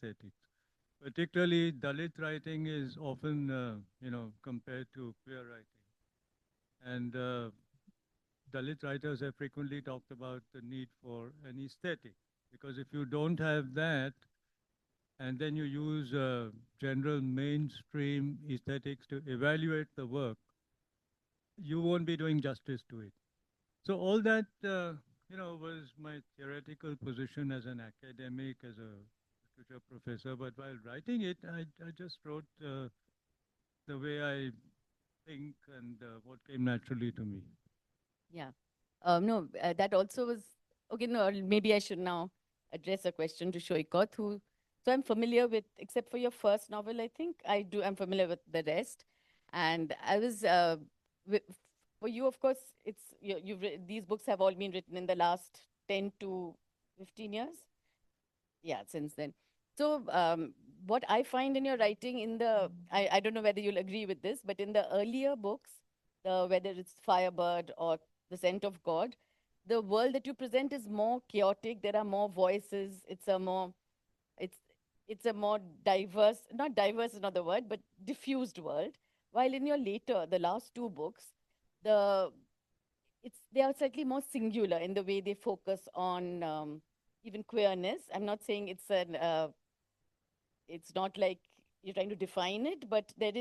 aesthetics. Particularly, Dalit writing is often, compared to queer writing. And Dalit writers have frequently talked about the need for an aesthetic. Because if you don't have that, and then you use general mainstream aesthetics to evaluate the work, you won't be doing justice to it. So all that, was my theoretical position as an academic, as a literature professor. But while writing it, I just wrote the way I think and what came naturally to me. Yeah. No, that also was okay. No, maybe I should now address a question to Shoikot, who. So I'm familiar with, except for your first novel, I think I do. I'm familiar with the rest, and I was wi- for you, of course. These books have all been written in the last 10 to 15 years. Yeah, since then. So what I find in your writing, I don't know whether you'll agree with this, but in the earlier books, whether it's Firebird or The Scent of God, the world that you present is more chaotic. There are more voices. It's it's a more diverse, not diverse is not the word, but diffused world. While in your later, the last two books, the they are slightly more singular in the way they focus on even queerness. I'm not saying it's not like you're trying to define it, but it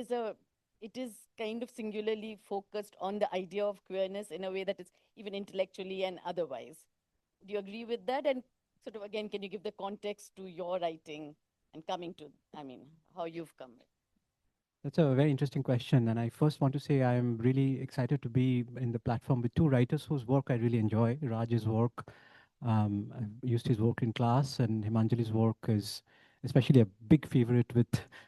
is kind of singularly focused on the idea of queerness in a way that is even intellectually and otherwise. Do you agree with that? And sort of again, can you give the context to your writing and coming to, I mean, how you've come? That's a very interesting question. And I first want to say I am really excited to be in the platform with two writers whose work I really enjoy. Raj's work, I've used his work in class, and Himanjali's work is especially a big favorite with,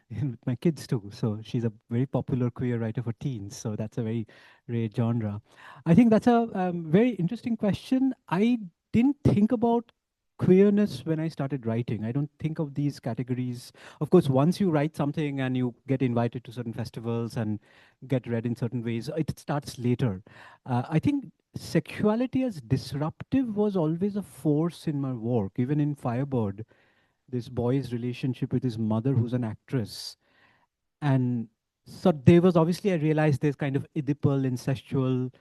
with my kids too. So she's a very popular queer writer for teens. So that's a very rare genre. I think that's a very interesting question. I didn't think about queerness when I started writing. I don't think of these categories. Of course, once you write something and you get invited to certain festivals and get read in certain ways, it starts later. I think sexuality as disruptive was always a force in my work. Even in Firebird, this boy's relationship with his mother, who's an actress, and so there was obviously, I realized there's kind of Oedipal, incestual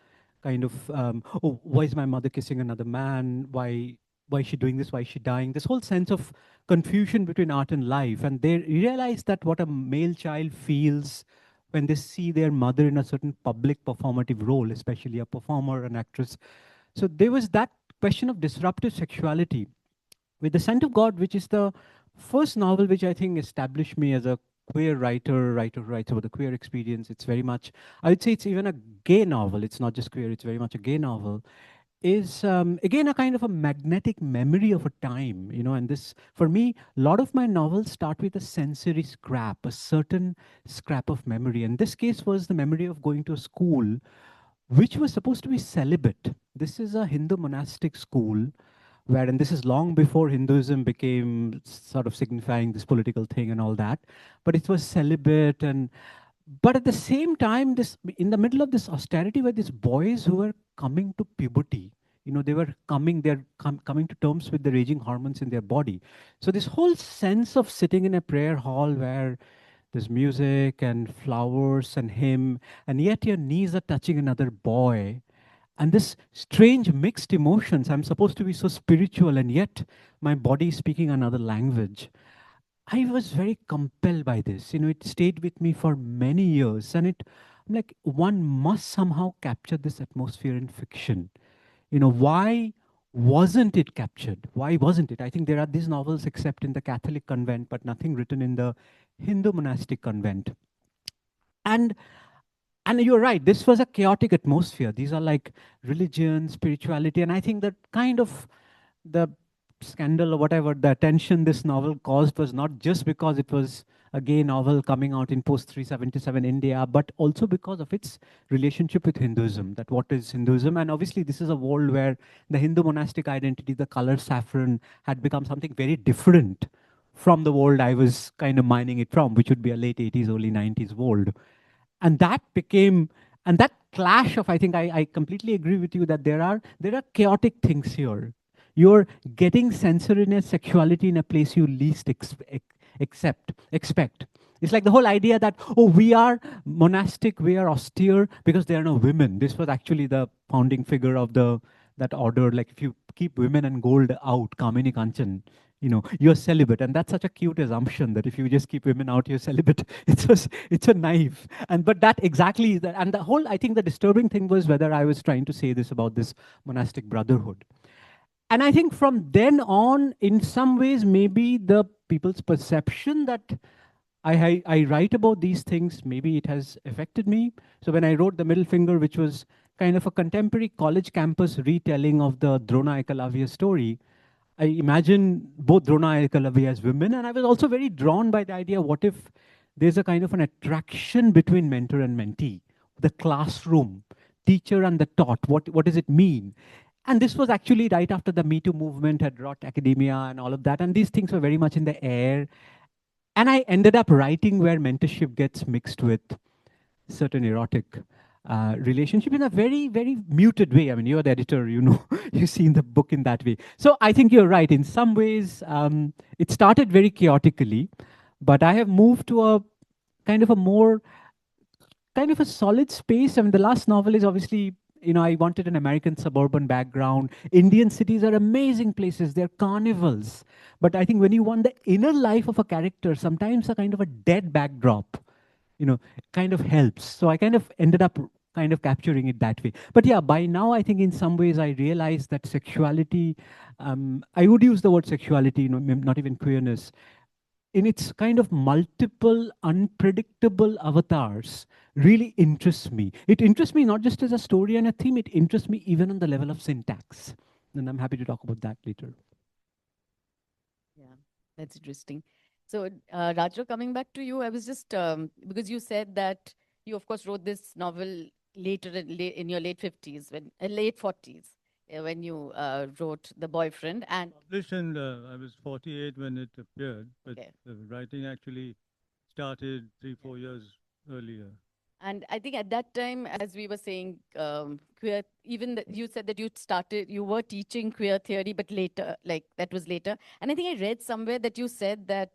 kind of, oh, why is my mother kissing another man? Why is she doing this? Why is she dying? This whole sense of confusion between art and life. And they realize that what a male child feels when they see their mother in a certain public performative role, especially a performer, an actress. So there was that question of disruptive sexuality with The Scent of God, which is the first novel which I think established me as a queer writer who writes about the queer experience. It's very much, I would say it's even a gay novel. It's not just queer, it's very much a gay novel. Is again a kind of a magnetic memory of a time, and this, for me, a lot of my novels start with a sensory scrap, a certain scrap of memory. And this case was the memory of going to a school which was supposed to be celibate. This is a Hindu monastic school where, and this is long before Hinduism became sort of signifying this political thing and all that, but it was celibate. And but at the same time, this, in the middle of this austerity, were these boys who were coming to puberty. They were coming to terms with the raging hormones in their body. So this whole sense of sitting in a prayer hall where there's music and flowers and hymn, and yet your knees are touching another boy, and this strange mixed emotions. I'm supposed to be so spiritual, and yet my body is speaking another language. I was very compelled by this. It stayed with me for many years, and I'm like, one must somehow capture this atmosphere in fiction. Why wasn't it captured? Why wasn't it? I think there are these novels, except in the Catholic convent, but nothing written in the Hindu monastic convent. And and you're right, this was a chaotic atmosphere. These are like religion, spirituality, and I think that kind of the scandal or whatever, the attention this novel caused was not just because it was a gay novel coming out in post 377 India, but also because of its relationship with Hinduism. That what is Hinduism? And obviously, this is a world where the Hindu monastic identity, the color saffron, had become something very different from the world I was kind of mining it from, which would be a late 80s, early 90s world. And that became, and that clash of, I think I completely agree with you that there are chaotic things here. You're getting sensoriness, sexuality in a place you least expect. expect. It's like the whole idea that, oh, we are monastic, we are austere because there are no women. This was actually the founding figure of that order. Like if you keep women and gold out, Kamini Kanchan, you're celibate. And that's such a cute assumption that if you just keep women out, you're celibate. It's a naive. But that exactly, and the whole, I think the disturbing thing was whether I was trying to say this about this monastic brotherhood. And I think from then on, in some ways, maybe the people's perception that I write about these things, maybe it has affected me. So when I wrote The Middle Finger, which was kind of a contemporary college campus retelling of the Drona Ekalavya story, I imagine both Drona and Ekalavya as women. And I was also very drawn by the idea, what if there's a kind of an attraction between mentor and mentee? The classroom, teacher and the taught, what does it mean? And this was actually right after the Me Too movement had wrought academia and all of that. And these things were very much in the air. And I ended up writing where mentorship gets mixed with certain erotic relationship in a very, very muted way. I mean, you're the editor, you've seen the book in that way. So I think you're right. In some ways, it started very chaotically, but I have moved to a kind of a more kind of a solid space. I mean, the last novel is obviously, I wanted an American suburban background. Indian cities are amazing places. They're carnivals. But I think when you want the inner life of a character, sometimes a kind of a dead backdrop, you know, kind of helps. So I kind of ended up kind of capturing it that way. But yeah, by now, I think in some ways I realized that sexuality, I would use the word sexuality, not even queerness, in its kind of multiple unpredictable avatars really interests me. It interests me not just as a story and a theme, it interests me even on the level of syntax. And I'm happy to talk about that later. Yeah, that's interesting. So, Rajra, coming back to you, I was just because you said that you, of course, wrote this novel later in your late 50s, late 40s, when you wrote The Boyfriend. And Published in, I was 48 when it appeared, but okay. the writing actually started 3, 4 years earlier. And I think at that time, as we were saying, queer, you said that you were teaching queer theory, but later, like that was later. And I think I read somewhere that you said that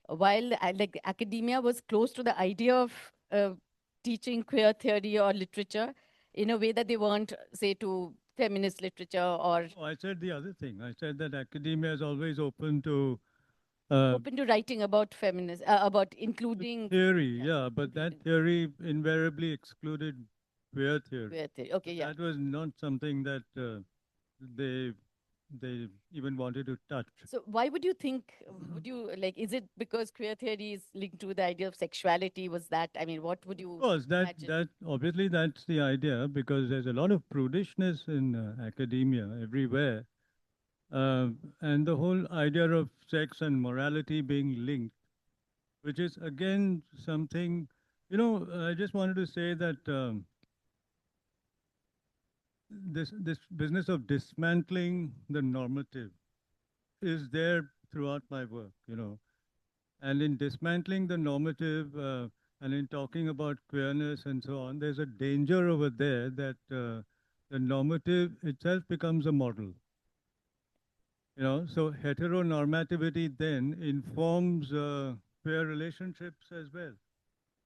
while like academia was close to the idea of teaching queer theory or literature in a way that they weren't, say, to feminist literature or Oh, I said the other thing. I said that academia is always open to uh, open to writing about feminist, about including theory, yeah, yeah, but that including theory invariably excluded queer theory. queer theory. Okay, yeah. That was not something that they they even wanted to touch. So why would you think, would you like, is it because queer theory is linked to the idea of sexuality? Was that, I mean, what would Of you course, imagine? that obviously that's the idea because there's a lot of prudishness in academia everywhere, and the whole idea of sex and morality being linked, which is again something, I just wanted to say that this business of dismantling the normative is there throughout my work, and in dismantling the normative and in talking about queerness and so on, there's a danger over there that the normative itself becomes a model. So heteronormativity then informs queer relationships as well.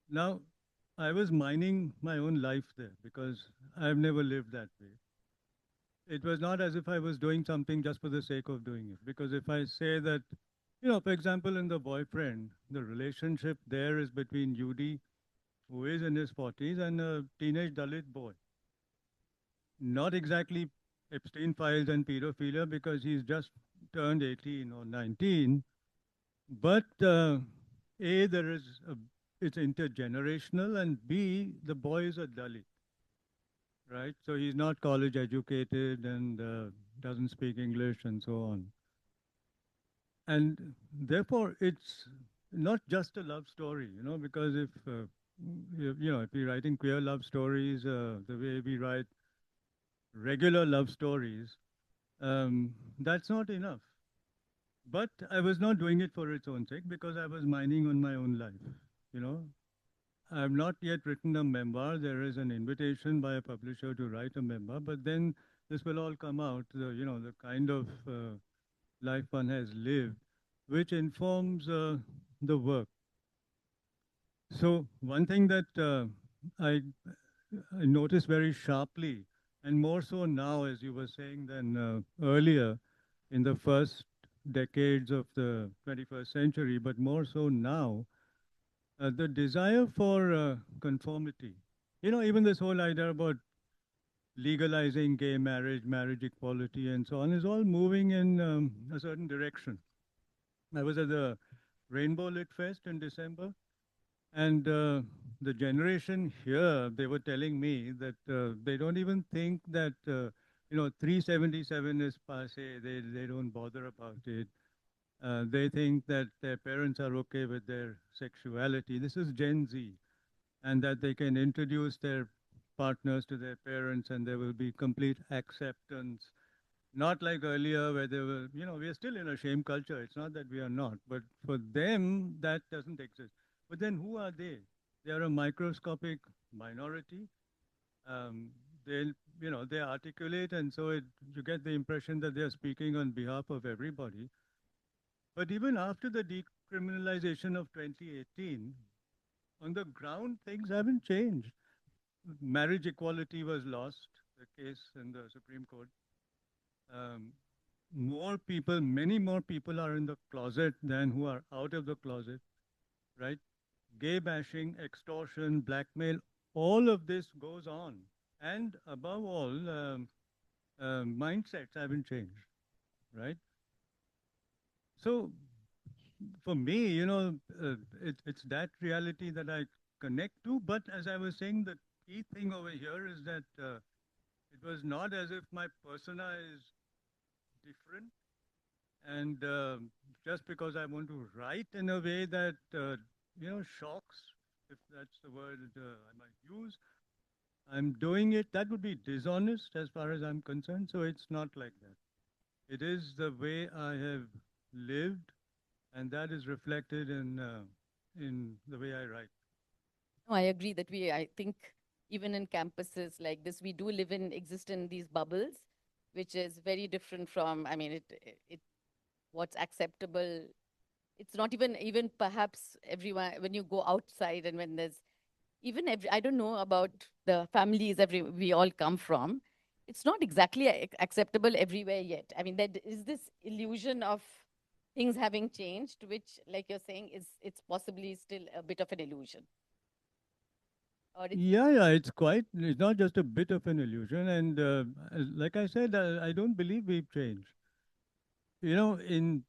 Now, I was mining my own life there because I've never lived that way. It was not as if I was doing something just for the sake of doing it. Because if I say that, for example, in The Boyfriend, the relationship there is between Judy, who is in his 40s, and a teenage Dalit boy. Not exactly Epstein files and pedophilia because he's just turned 18 or 19, but A, it's intergenerational, and B, the boy is a Dalit, right? So he's not college educated and doesn't speak English and so on. And therefore, it's not just a love story, because if we're writing queer love stories the way we write regular love stories, that's not enough. But I was not doing it for its own sake because I was mining on my own life, you know. I've not yet written a memoir. There is an invitation by a publisher to write a memoir, but then this will all come out, the kind of life one has lived. which informs the work. So one thing that I noticed very sharply, and more so now, as you were saying, than earlier in the first decades of the 21st century, but more so now, the desire for conformity. You know, even this whole idea about legalizing gay marriage, marriage equality, and so on is all moving in a certain direction. I was at the Rainbow Lit Fest in December, and the generation here, they were telling me that they don't even think that, 377 is passe. They don't bother about it. They think that their parents are okay with their sexuality. This is Gen Z, and that they can introduce their partners to their parents and there will be complete acceptance. Not like earlier where they were, we are still in a shame culture. It's not that we are not, but for them, that doesn't exist. But then who are they? They are a microscopic minority. Um, they, they articulate, and so you get the impression that they are speaking on behalf of everybody. But even after the decriminalization of 2018, on the ground, things haven't changed. Marriage equality was lost, the case in the Supreme Court. Um, more people, many more people are in the closet than who are out of the closet, right? Gay bashing, extortion, blackmail, all of this goes on. And above all, mindsets haven't changed, right? So for me, it's that reality that I connect to. But as I was saying, the key thing over here is that it was not as if my persona is different. And just because I want to write in a way that, shocks, if that's the word I might use, I'm doing it, that would be dishonest as far as I'm concerned. So it's not like that. It is the way I have lived, and that is reflected in the way I write. No, I agree that I think even in campuses like this, we do live in, exist in these bubbles, which is very different from, I mean, what's acceptable. It's not even perhaps everyone, when you go outside and when there's even I don't know about the families we all come from. It's not exactly acceptable everywhere yet. I mean, there is this illusion of things having changed, which, like you're saying, it's possibly still a bit of an illusion. Or it's Yeah, it's not just a bit of an illusion. And like I said, I don't believe we've changed. You know, in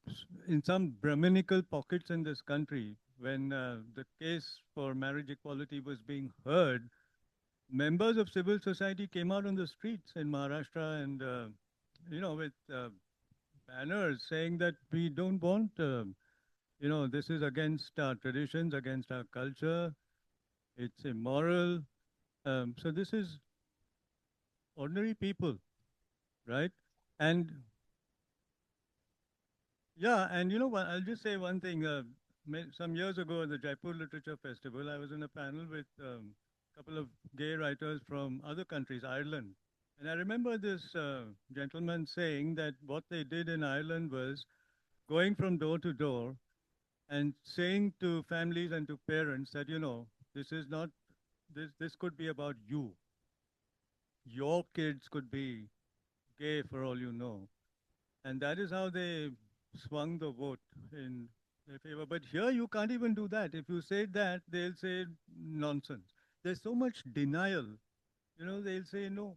some Brahminical pockets in this country, when the case for marriage equality was being heard, members of civil society came out on the streets in Maharashtra and, with banners saying that we don't want, this is against our traditions, against our culture, it's immoral. So this is ordinary people, right? And yeah, and you know what? I'll just say one thing. Some years ago at the Jaipur Literature Festival, I was in a panel with a couple of gay writers from other countries, Ireland. And I remember this gentleman saying that what they did in Ireland was going from door to door and saying to families and to parents that, this is not, this could be about you. Your kids could be gay for all you know. And that is how they swung the vote in their favor. But here you can't even do that. If you say that, they'll say nonsense. There's so much denial. They'll say no.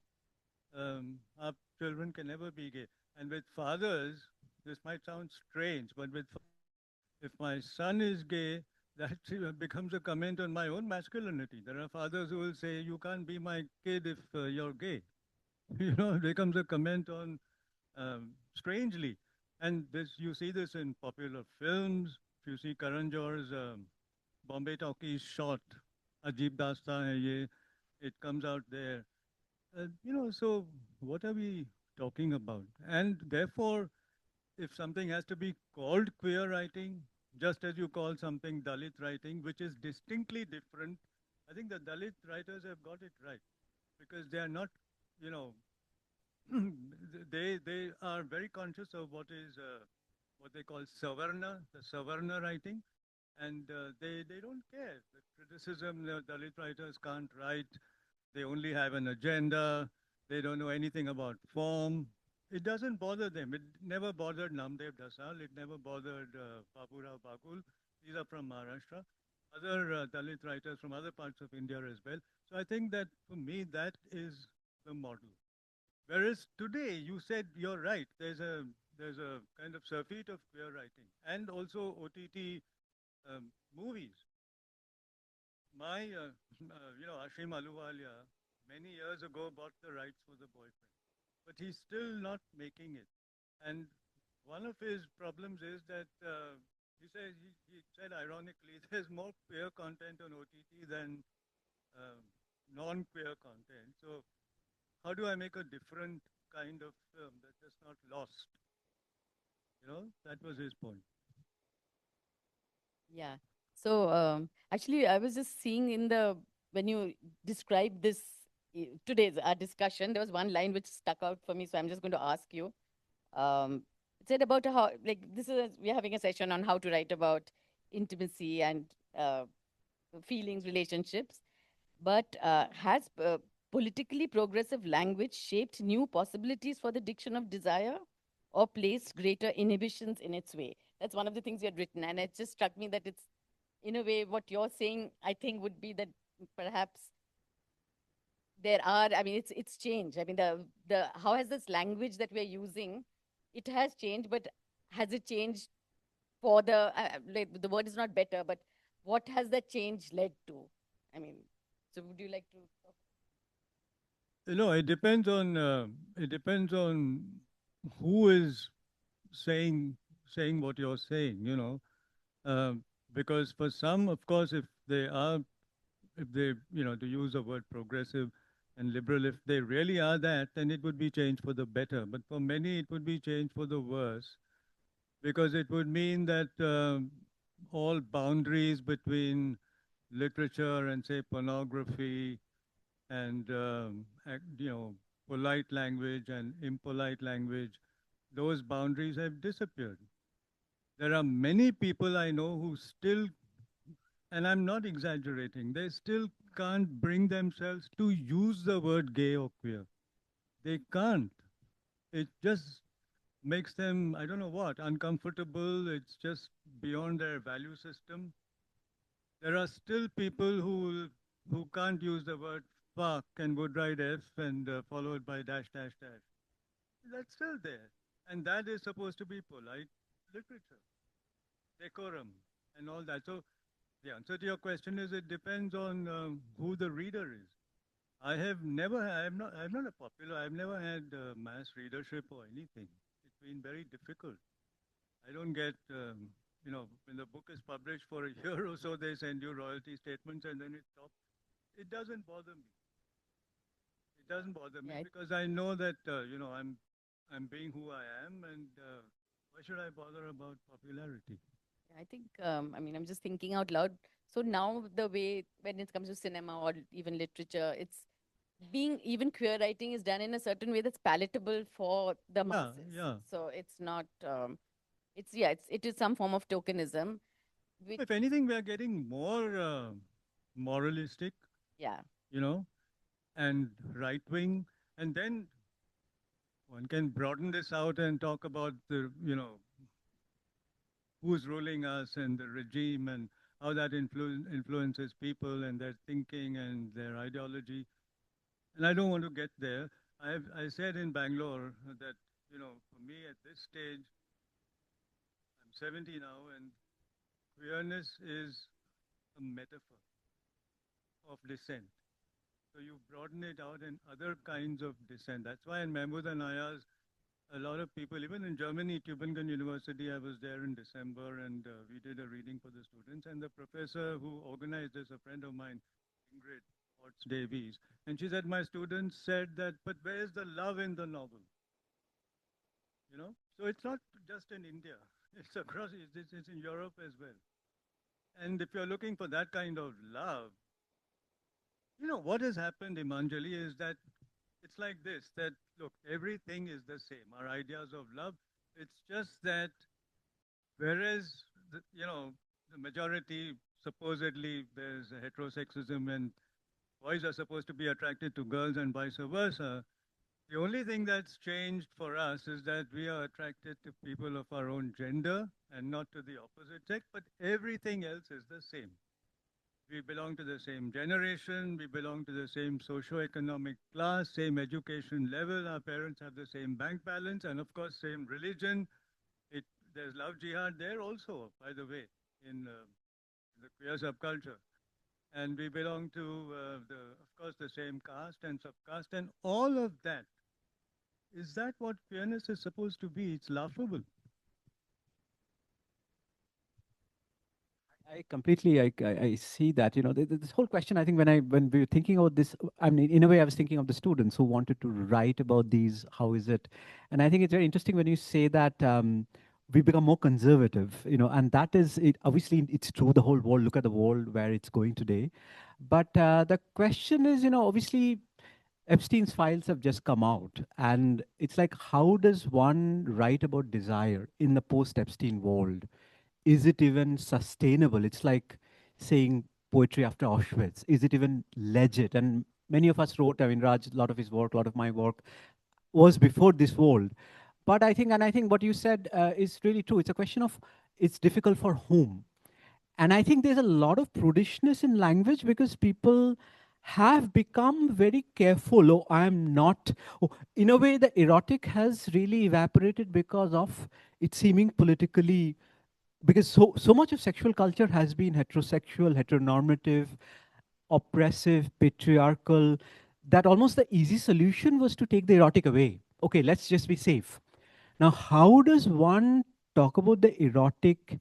Our children can never be gay. And with fathers, this might sound strange, but with fathers, if my son is gay, that becomes a comment on my own masculinity. There are fathers who will say, you can't be my kid if you're gay. It becomes a comment on strangely. And this you see this in popular films. If you see Karan Johar's Bombay Talkies short, Ajib Dasta Hai Ye, it comes out there. So what are we talking about? And therefore, if something has to be called queer writing, just as you call something Dalit writing, which is distinctly different, I think the Dalit writers have got it right because they are not, you know, they are very conscious of what is what they call Savarna, the Savarna writing, and they don't care. The criticism, the Dalit writers can't write. They only have an agenda. They don't know anything about form. It doesn't bother them. It never bothered Namdev Dasal. It never bothered Baburao Bakul. These are from Maharashtra. Other Dalit writers from other parts of India as well. So I think that for me, that is the model. Whereas today, you said you're right. There's a kind of surfeit of queer writing and also OTT movies. Ashim Aluwalia many years ago bought the rights for the boyfriend, but he's still not making it. And one of his problems is that he said ironically, there's more queer content on OTT than uh, non-queer content. So how do I make a different kind of film that's just not lost? That was his point. Yeah. So actually, I was just seeing in the when you described this today's our discussion, there was one line which stuck out for me. So I'm just going to ask you. It said about how like we're having a session on how to write about intimacy and uh, feelings, relationships. But has politically progressive language shaped new possibilities for the diction of desire or placed greater inhibitions in its way? That's one of the things you had written. And it just struck me that it's, in a way, what you're saying, I think, would be that perhaps there are, I mean, it's changed. I mean, the how has this language that we're using, it has changed, but has it changed for like, the word is not better, but what has that change led to? I mean, so would you like to talk? It depends on who is saying what you're saying. Because for some, of course, if they to use the word progressive and liberal, if they really are that, then it would be changed for the better. But for many, it would be changed for the worse, because it would mean that all boundaries between literature and, say, pornography and polite language and impolite language, those boundaries have disappeared. There are many people I know who still, and I'm not exaggerating, they still can't bring themselves to use the word gay or queer. They can't. It just makes them, I don't know what, uncomfortable. It's just beyond their value system. There are still people who can't use the word fuck and would write F and followed by dash dash dash. That's still there, and that is supposed to be polite literature, decorum, and all that. So the answer to your question is it depends on who the reader is. I'm not a popular. I've never had mass readership or anything. It's been very difficult. I don't get, when the book is published for a year or so, they send you royalty statements and then it stops. It doesn't bother me. It doesn't bother me Yeah, because I know that, I'm being who I am, and why should I bother about popularity? I think, I mean, I'm just thinking out loud. So now the way when it comes to cinema or even literature, it's being even queer writing is done in a certain way that's palatable for the Yeah, masses. yeah. So it's not, it is some form of tokenism. Which, If anything, we are getting more moralistic, yeah, you know, and right wing, and then one can broaden this out and talk about who's ruling us and the regime and how that influences people and their thinking and their ideology. And I don't want to get there. I said in Bangalore that, for me at this stage, I'm 70 now, and queerness is a metaphor of dissent. So you broaden it out in other kinds of dissent. That's why in Mahmood and Ayaz, a lot of people, even in Germany, Tübingen University, I was there in December and we did a reading for the students. And the professor who organized this, a friend of mine, Ingrid Potts Davies, and she said, my students said that, but where's the love in the novel? So it's not just in India, it's across, it's in Europe as well. And if you're looking for that kind of love, what has happened, Imanjali, is that it's like this, that look, everything is the same. Our ideas of love, it's just that Whereas, the majority, supposedly, there's heterosexism and boys are supposed to be attracted to girls and vice versa. The only thing that's changed for us is that we are attracted to people of our own gender and not to the opposite sex, but everything else is the same. We belong to the same generation, we belong to the same socio-economic class, same education level, our parents have the same bank balance, and of course, same religion. It, there's love jihad there also, by the way, in the queer subculture. And we belong to, of course, the same caste and subcaste, and all of that. Is that what queerness is supposed to be? It's laughable. I completely, I see that, this whole question, I think when we were thinking about this, I mean, in a way, I was thinking of the students who wanted to write about these, how is it? And I think it's very interesting when you say that we become more conservative, and that is, it. Obviously, it's true, the whole world, look at the world where it's going today. But the question is, obviously, Epstein's files have just come out, and it's like, how does one write about desire in the post-Epstein world? Is it even sustainable? It's like saying poetry after Auschwitz. Is it even legit? And many of us wrote, I mean, Raj, a lot of his work, a lot of my work was before this world. But I think what you said is really true. It's a question of it's difficult for whom. And I think there's a lot of prudishness in language because people have become very careful. Oh, I'm not. Oh, in a way, the erotic has really evaporated because of it seeming politically, because so much of sexual culture has been heterosexual, heteronormative, oppressive, patriarchal, that almost the easy solution was to take the erotic away. Okay, let's just be safe. Now, how does one talk about the erotic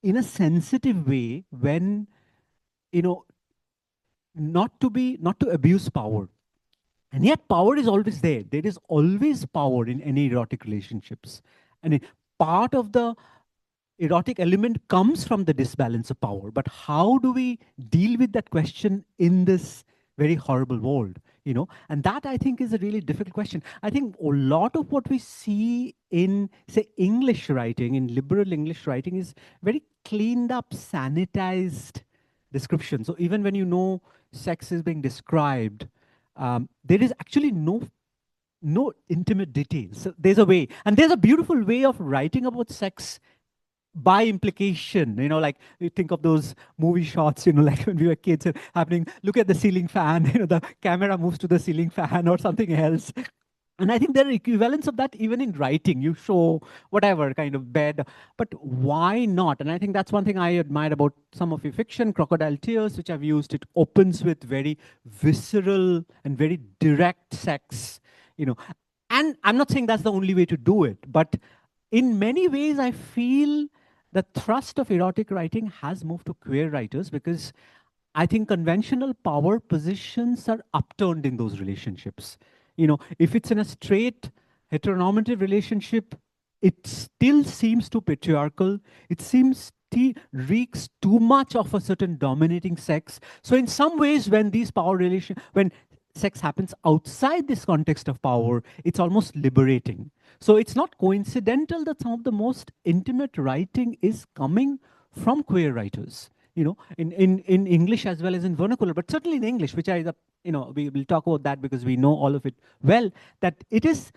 in a sensitive way when, you know not to abuse power? And yet power is always there is always power in any erotic relationships. And part of the erotic element comes from the disbalance of power. But how do we deal with that question in this very horrible world? And that, I think, is a really difficult question. I think a lot of what we see in, say, English writing, in liberal English writing, is very cleaned up, sanitized description. So even when sex is being described, there is actually no intimate details. So there's a way, and there's a beautiful way of writing about sex by implication. Like, you think of those movie shots, like when we were kids, happening, look at the ceiling fan, the camera moves to the ceiling fan or something else. And I think there are equivalents of that even in writing. You show whatever kind of bed, but why not? And I think that's one thing I admire about some of your fiction, Crocodile Tears, which I've used. It opens with very visceral and very direct sex, you know. And I'm not saying that's the only way to do it, but in many ways, I feel the thrust of erotic writing has moved to queer writers because I think conventional power positions are upturned in those relationships. If it's in a straight heteronormative relationship, it still seems too patriarchal. It seems reeks too much of a certain dominating sex. So in some ways, when sex happens outside this context of power, it's almost liberating. So it's not coincidental that some of the most intimate writing is coming from queer writers, in English as well as in vernacular, but certainly in English, which we will talk about that because we know all of it well, that it is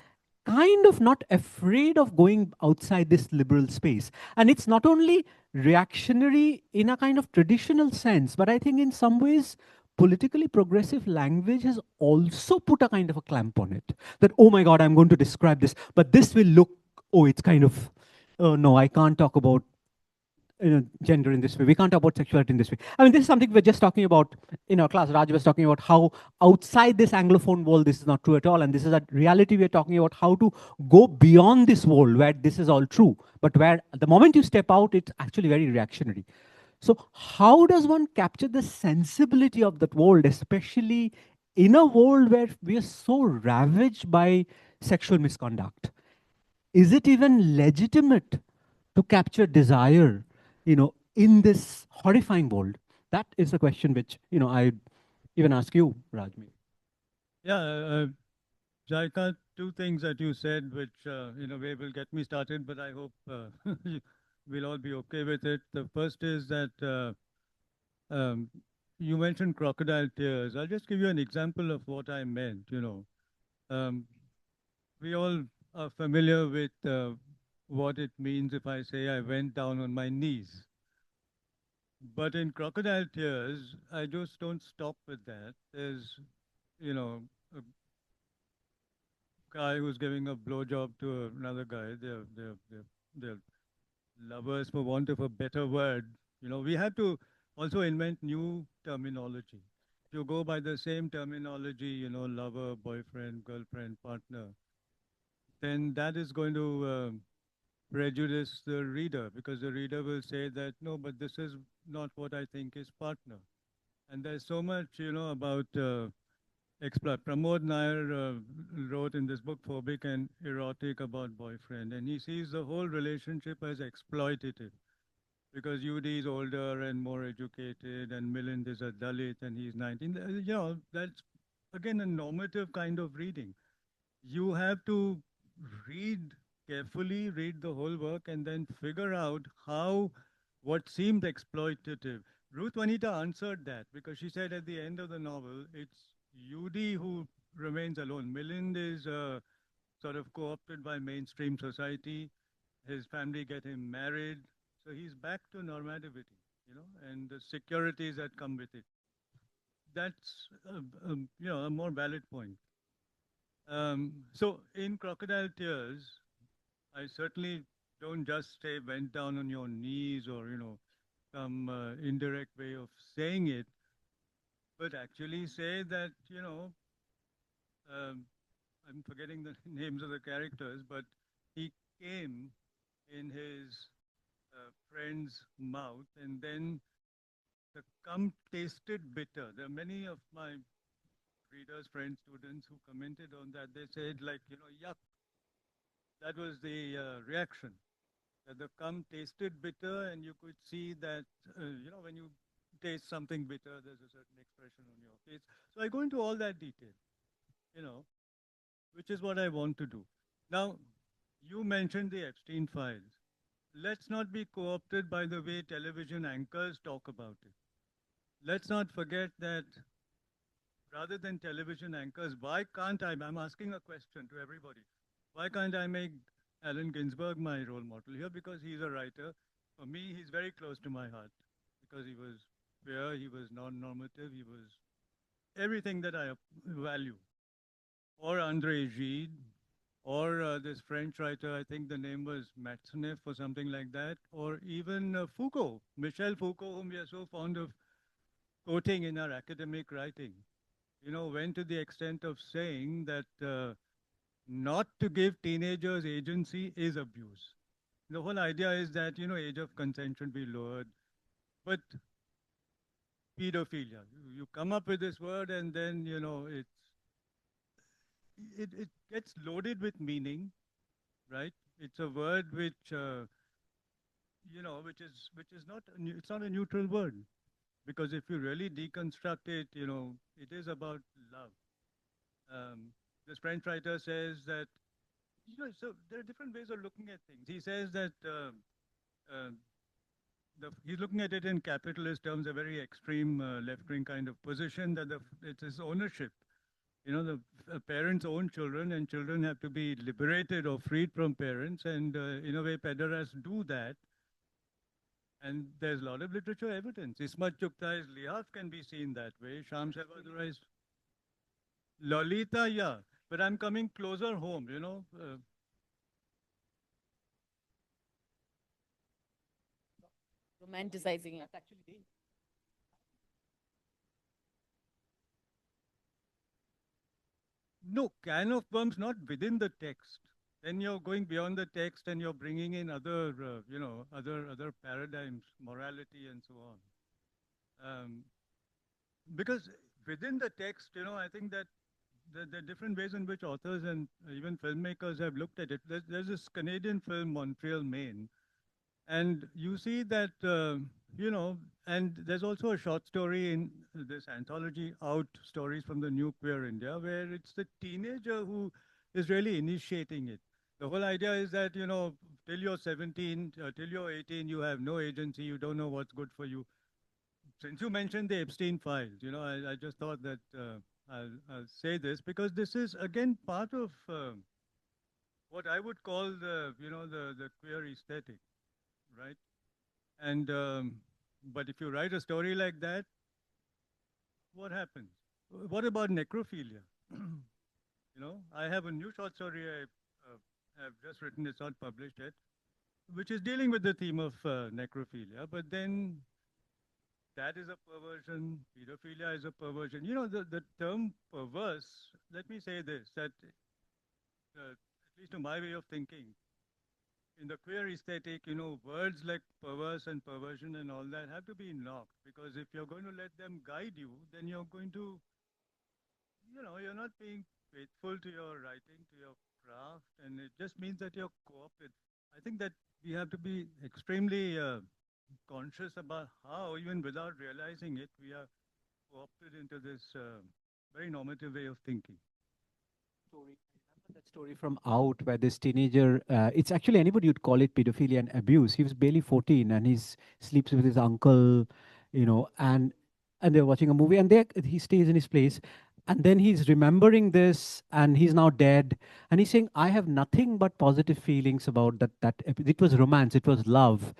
kind of not afraid of going outside this liberal space. And it's not only reactionary in a kind of traditional sense, but I think in some ways, politically progressive language has also put a kind of a clamp on it. That, oh my God, I'm going to describe this, but this will look, oh, it's kind of, oh no, I can't talk about gender in this way. We can't talk about sexuality in this way. I mean, this is something we're just talking about in our class. Raj was talking about how outside this Anglophone world, this is not true at all. And this is a reality we're talking about, how to go beyond this world where this is all true, but where the moment you step out, it's actually very reactionary. So how does one capture the sensibility of that world, especially in a world where we are so ravaged by sexual misconduct? Is it even legitimate to capture desire, in this horrifying world? That is the question which, I even ask you, Raj. Yeah, Jaika, two things that you said, which in a way will get me started, but I hope we'll all be okay with it. The first is that um, you mentioned crocodile tears. I'll just give you an example of what I meant. Um, we all are familiar with what it means if I say I went down on my knees. But in crocodile tears, I just don't stop with that. There's, a guy who's giving a blowjob to another guy. They're lovers, for want of a better word. We have to also invent new terminology. If you go by the same terminology, lover, boyfriend, girlfriend, partner, then that is going to prejudice the reader, because the reader will say that, no, but this is not what I think is partner. And there's so much, about Pramod Nair wrote in this book, Phobic and Erotic, about boyfriend, and he sees the whole relationship as exploitative, because UD is older and more educated, and Milind is a Dalit and he's 19. That's again a normative kind of reading. You have to read carefully, read the whole work, and then figure out how what seemed exploitative. Ruth Juanita answered that, because she said at the end of the novel, it's UD who remains alone. Milind is sort of co-opted by mainstream society. His family get him married, so he's back to normativity, and the securities that come with it. That's a more valid point. So in Crocodile Tears, I certainly don't just say went down on your knees, or some indirect way of saying it, but actually say that um, I'm forgetting the names of the characters, but he came in his friend's mouth, and then the cum tasted bitter. There are many of my readers, friends, students who commented on that. They said, like, yuck. That was the reaction. That the cum tasted bitter, and you could see that, when you taste something bitter, there's a certain expression on your face. So I go into all that detail, you know, which is what I want to do. Now, you mentioned the Epstein files. Let's not be co opted by the way television anchors talk about it. Let's not forget that rather than television anchors, why can't I? I'm asking a question to everybody. Why can't I make Allen Ginsberg my role model here? Because he's a writer. For me, he's very close to my heart, because he was fair, he was non normative, he was everything that I value. Or André Gide, or this French writer, I think the name was Matzneff or something like that, or even Foucault, Michel Foucault, whom we are so fond of quoting in our academic writing. Went to the extent of saying that not to give teenagers agency is abuse. The whole idea is that, age of consent should be lowered. But pedophilia, you come up with this word, and then, it gets loaded with meaning, right? It's a word which, which is not, it's not a neutral word. Because if you really deconstruct it, it is about love. This French writer says that, so there are different ways of looking at things. He says that uh, he's looking at it in capitalist terms, a very extreme left-wing kind of position, that it is ownership. The parents own children, and children have to be liberated or freed from parents, and in a way, pederasts do that. And there's a lot of literature evidence. Ismat Chughtai's Lihaf can be seen that way. Sham Sevadurai's Lolita, yeah. But I'm coming closer home, Romanticizing it. No, can of worms not within the text. Then you're going beyond the text, and you're bringing in other, other paradigms, morality, and so on. Because within the text, I think that the different ways in which authors and even filmmakers have looked at it. There's this Canadian film, Montreal, Maine, and you see that, and there's also a short story in this anthology, Out Stories from the New Queer India, where it's the teenager who is really initiating it. The whole idea is that, till you're 17, till you're 18, you have no agency, you don't know what's good for you. Since you mentioned the Epstein files, I just thought that I'll say this because this is again part of what I would call the queer aesthetic, right? And but if you write a story like that, what happens? What about necrophilia? I have a new short story I have just written. It's not published yet, which is dealing with the theme of necrophilia. But then that is a perversion. Pedophilia is a perversion. The term perverse. Let me say this: that at least to my way of thinking, in the queer aesthetic, words like perverse and perversion and all that have to be knocked because if you're going to let them guide you, then you're going to, you're not being faithful to your writing, to your craft, and it just means that you're co-opted. I think that we have to be extremely conscious about how, even without realizing it, we are co-opted into this very normative way of thinking. Story. I remember that story from Out where this teenager, it's actually anybody would call it pedophilia and abuse. He was barely 14 and he sleeps with his uncle, and they're watching a movie and he stays in his place. And then he's remembering this and he's now dead. And he's saying, I have nothing but positive feelings about it was romance, it was love.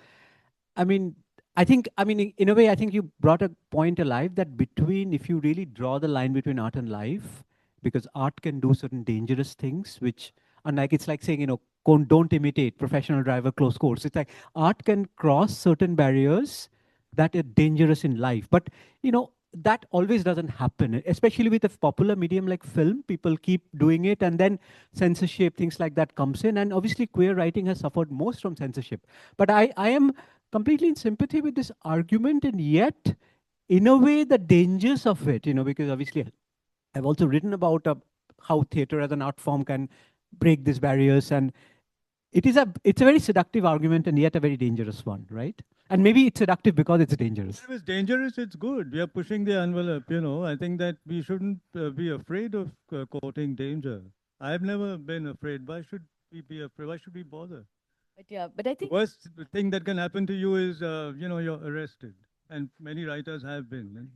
I mean, in a way, I think you brought a point alive that between, if you really draw the line between art and life, because art can do certain dangerous things, which, unlike, it's like saying, don't imitate professional driver, close course. It's like art can cross certain barriers that are dangerous in life. But, that always doesn't happen, especially with a popular medium like film. People keep doing it, and then censorship, things like that comes in. And obviously, queer writing has suffered most from censorship. But I am completely in sympathy with this argument, and yet, in a way, the dangers of it, because obviously I've also written about how theater as an art form can break these barriers, and it's a very seductive argument and yet a very dangerous one, right? And maybe it's seductive because it's dangerous. If it's dangerous, it's good. We are pushing the envelope. I think that we shouldn't be afraid of quoting danger. I've never been afraid. Why should we be afraid? Why should we bother? But yeah, but I The think worst thing that can happen to you is, you're arrested. And many writers have been.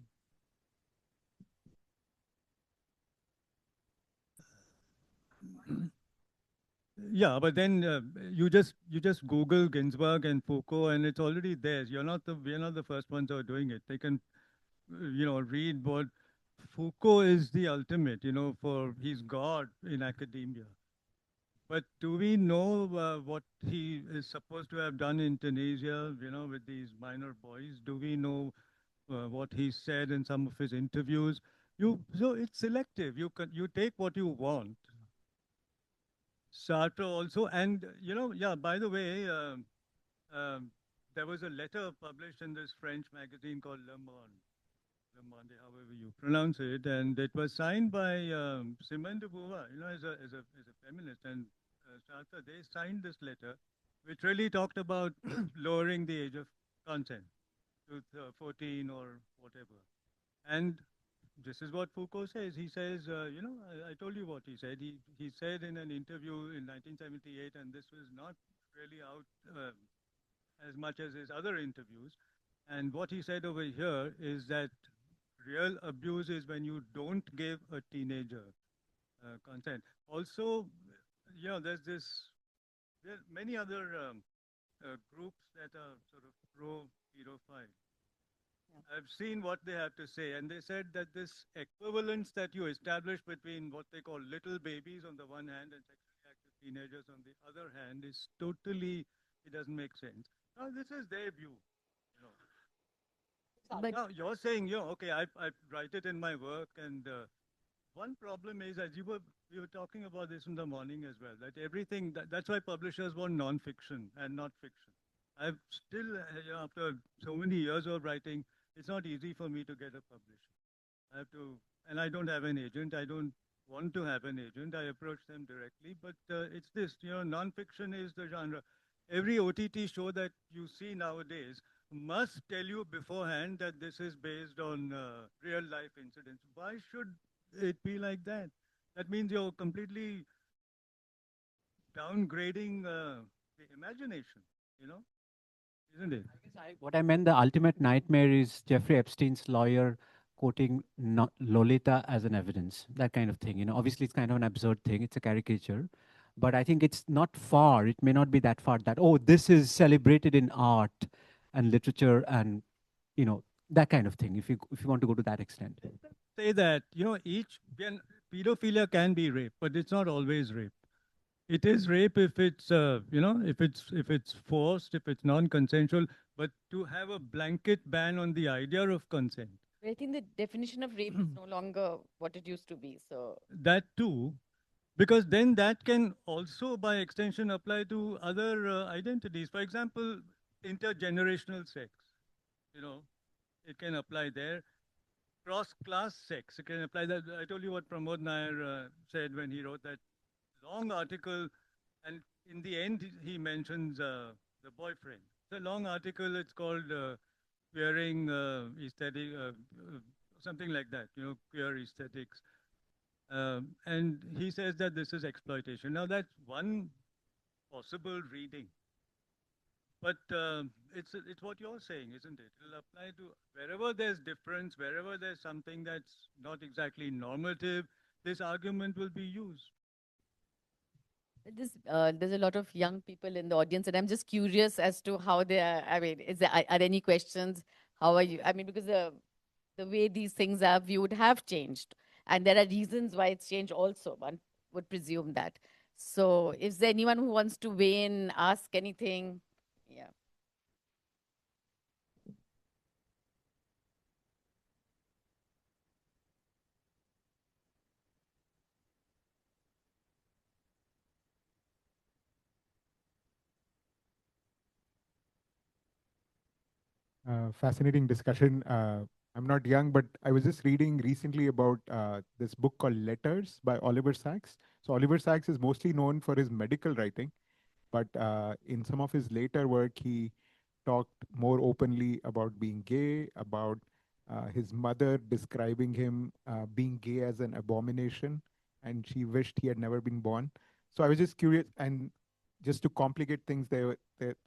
Yeah, but then you just Google Ginsburg and Foucault, and it's already there. We're not the first ones who are doing it. They can, read what Foucault is the ultimate. For he's God in academia. But do we know what he is supposed to have done in Tunisia? With these minor boys. Do we know what he said in some of his interviews? So it's selective. You take what you want. Sartre also, and yeah. By the way, there was a letter published in this French magazine called Le Monde, however you pronounce it, and it was signed by Simone de Beauvoir, as a feminist, and Sartre. They signed this letter, which really talked about lowering the age of consent to 14 or whatever, and this is what Foucault says. He says, I told you what he said. He said in an interview in 1978, and this was not really out as much as his other interviews. And what he said over here is that real abuse is when you don't give a teenager consent. Also, there are many other groups that are sort of pro-pedophile. I've seen what they have to say, and they said that this equivalence that you establish between what they call little babies on the one hand and sexually active teenagers on the other hand is totally, it doesn't make sense. Now, this is their view. You know. but Now, you're saying, okay, I write it in my work, and one problem is, as we were talking about this in the morning as well, that everything, that's why publishers want non-fiction and not fiction. I've still, after so many years of writing, it's not easy for me to get a publisher. I have to, and I don't have an agent. I don't want to have an agent. I approach them directly, but it's this, non-fiction is the genre. Every OTT show that you see nowadays must tell you beforehand that this is based on real life incidents. Why should it be like that? That means you're completely downgrading the imagination, you know, isn't it? I guess what I meant, the ultimate nightmare is Jeffrey Epstein's lawyer quoting Lolita as an evidence, that kind of thing. You know, obviously it's kind of an absurd thing. It's a caricature, but I think it's not far. It may not be that far that, oh, this is celebrated in art and literature and, you know, that kind of thing. If you want to go to that extent. Say that, you know, pedophilia can be rape, but it's not always rape. It is rape if it's, you know, if it's forced, if it's non-consensual. But to have a blanket ban on the idea of consent, But I think the definition of rape is no longer what it used to be. So that too, because then that can also, by extension, apply to other identities. For example, intergenerational sex. You know, it can apply there. Cross-class sex, it can apply that. I told you what Pramod Nair said when he wrote that long article, and in the end, he mentions the boyfriend. It's a long article. It's called Queering Aesthetic, something like that, you know, queer aesthetics. And he says that this is exploitation. Now, that's one possible reading. But it's what you're saying, isn't it? It'll apply to wherever there's difference, wherever there's something that's not exactly normative, this argument will be used. there's a lot of young people in the audience, and I'm just curious as to how they are. I mean, are there any questions? How are you? I mean, because the way these things are viewed have changed, and there are reasons why it's changed also. One would presume that. So, is there anyone who wants to weigh in, ask anything? Yeah. Fascinating discussion. I'm not young, but I was just reading recently about this book called Letters by Oliver Sacks. So Oliver Sacks is mostly known for his medical writing, but in some of his later work, he talked more openly about being gay, about his mother describing him being gay as an abomination, and she wished he had never been born. So I was just curious, and just to complicate things, there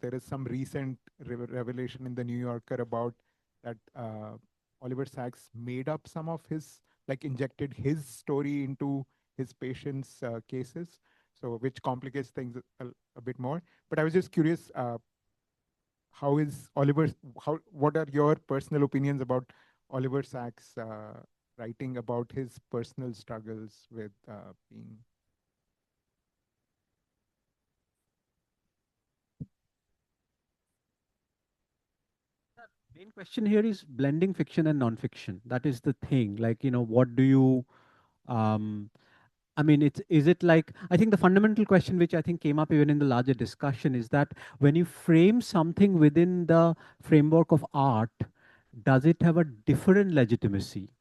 is some recent revelation in the New Yorker about that Oliver Sacks made up some of his, like injected his story into his patients' cases, so which complicates things a bit more. But I was just curious, how is Oliver? What are your personal opinions about Oliver Sacks' writing about his personal struggles with being? Main question here is blending fiction and non-fiction. That is the thing. Like, you know, what do you, um, I mean, is it like, I think the fundamental question which I think came up even in the larger discussion is that when you frame something within the framework of art, does it have a different legitimacy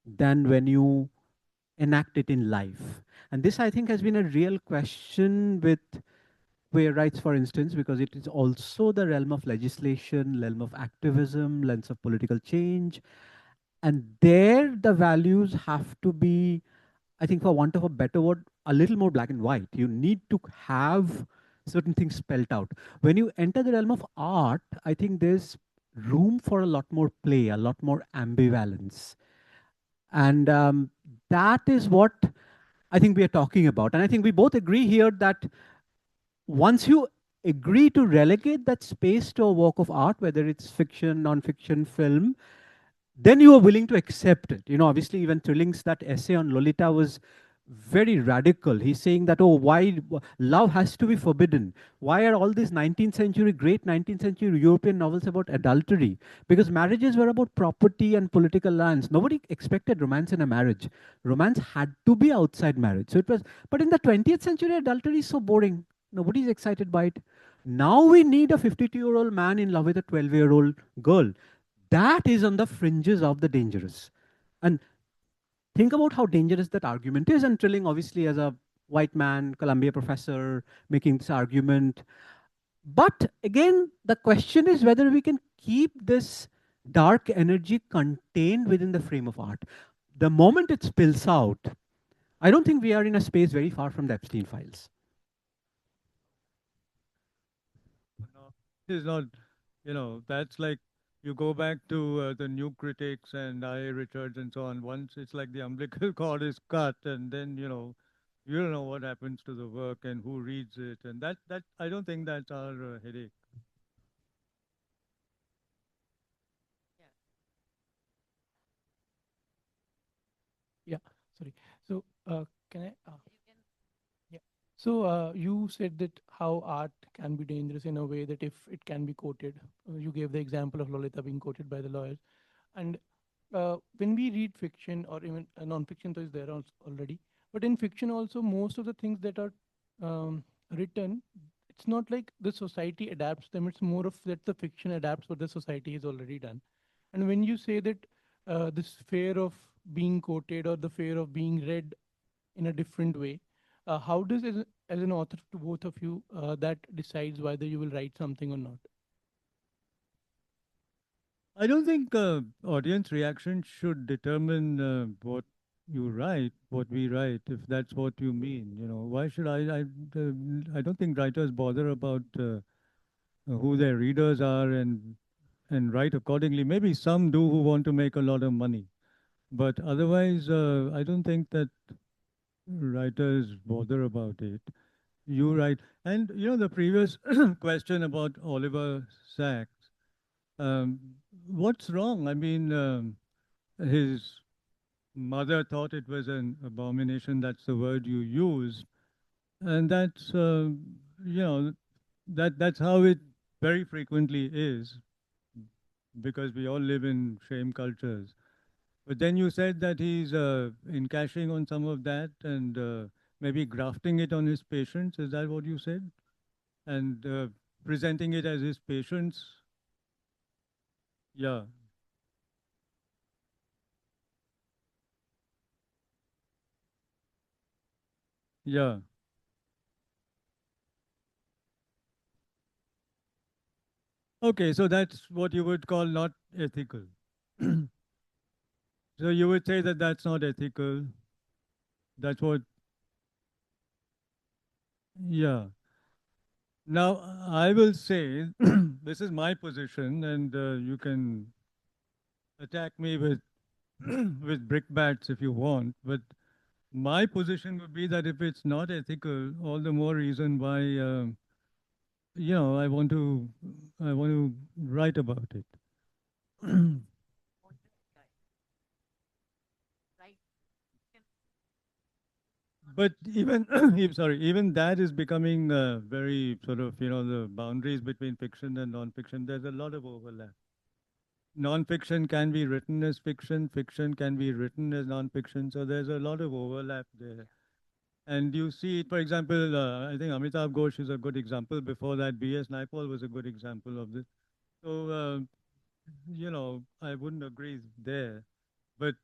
than when you enact it in life? And this, I think, has been a real question with queer rights, for instance, because it is also the realm of legislation, realm of activism, lens of political change. And there, the values have to be, I think, for want of a better word, a little more black and white. You need to have certain things spelled out. When you enter the realm of art, I think there's room for a lot more play, a lot more ambivalence. And that is what I think we are talking about. And I think we both agree here that once you agree to relegate that space to a work of art, whether it's fiction, non-fiction, film, then you are willing to accept it. You know, obviously, even Trilling's that essay on Lolita was very radical. He's saying that, oh, why love has to be forbidden? Why are all these 19th century, great 19th century European novels about adultery? Because marriages were about property and political lands. Nobody expected romance in a marriage. Romance had to be outside marriage. So it was, but in the 20th century, adultery is so boring. Nobody's excited by it. Now we need a 52-year-old man in love with a 12-year-old girl. That is on the fringes of the dangerous. And think about how dangerous that argument is. And Trilling, obviously, as a white man, Columbia professor, making this argument. But again, the question is whether we can keep this dark energy contained within the frame of art. The moment it spills out, I don't think we are in a space very far from the Epstein files. is not, that's like you go back to the new critics and I. Richards and so on. Once it's like the umbilical cord is cut, and then, you don't know what happens to the work and who reads it. And that I don't think that's our headache. Yeah. Yeah, sorry. So, can I? You can. Yeah. So, you said that how art can be dangerous in a way that if it can be quoted, you gave the example of Lolita being quoted by the lawyers. And when we read fiction or even non-fiction, so is there already. But in fiction also, most of the things that are written, it's not like the society adapts them. It's more of that the fiction adapts what the society has already done. And when you say that this fear of being quoted or the fear of being read in a different way, how does, as an author to both of you, that decides whether you will write something or not? I don't think audience reaction should determine what you write, what we write, if that's what you mean. Why should I don't think writers bother about who their readers are and write accordingly. Maybe some do who want to make a lot of money, but otherwise, I don't think that writers bother about it. You write, and the previous question about Oliver Sacks. Um, what's wrong? I mean, his mother thought it was an abomination. That's the word you use, and that's you know that's how it very frequently is, because we all live in shame cultures. But then you said that he's encashing on some of that and maybe grafting it on his patients. Is that what you said? And presenting it as his patients? Yeah, yeah. Okay, so that's what you would call not ethical. So you would say that that's not ethical. That's what, yeah. Now, I will say this is my position, and you can attack me with with brickbats if you want. But my position would be that if it's not ethical, all the more reason why I want to write about it. Right. But even sorry, even that is becoming very sort of the boundaries between fiction and non-fiction. There's a lot of overlap. Non-fiction can be written as fiction. Fiction can be written as non-fiction. So there's a lot of overlap there. And you see it, for example, I think Amitabh Ghosh is a good example. Before that, B.S. Naipaul was a good example of this. So, I wouldn't agree there. But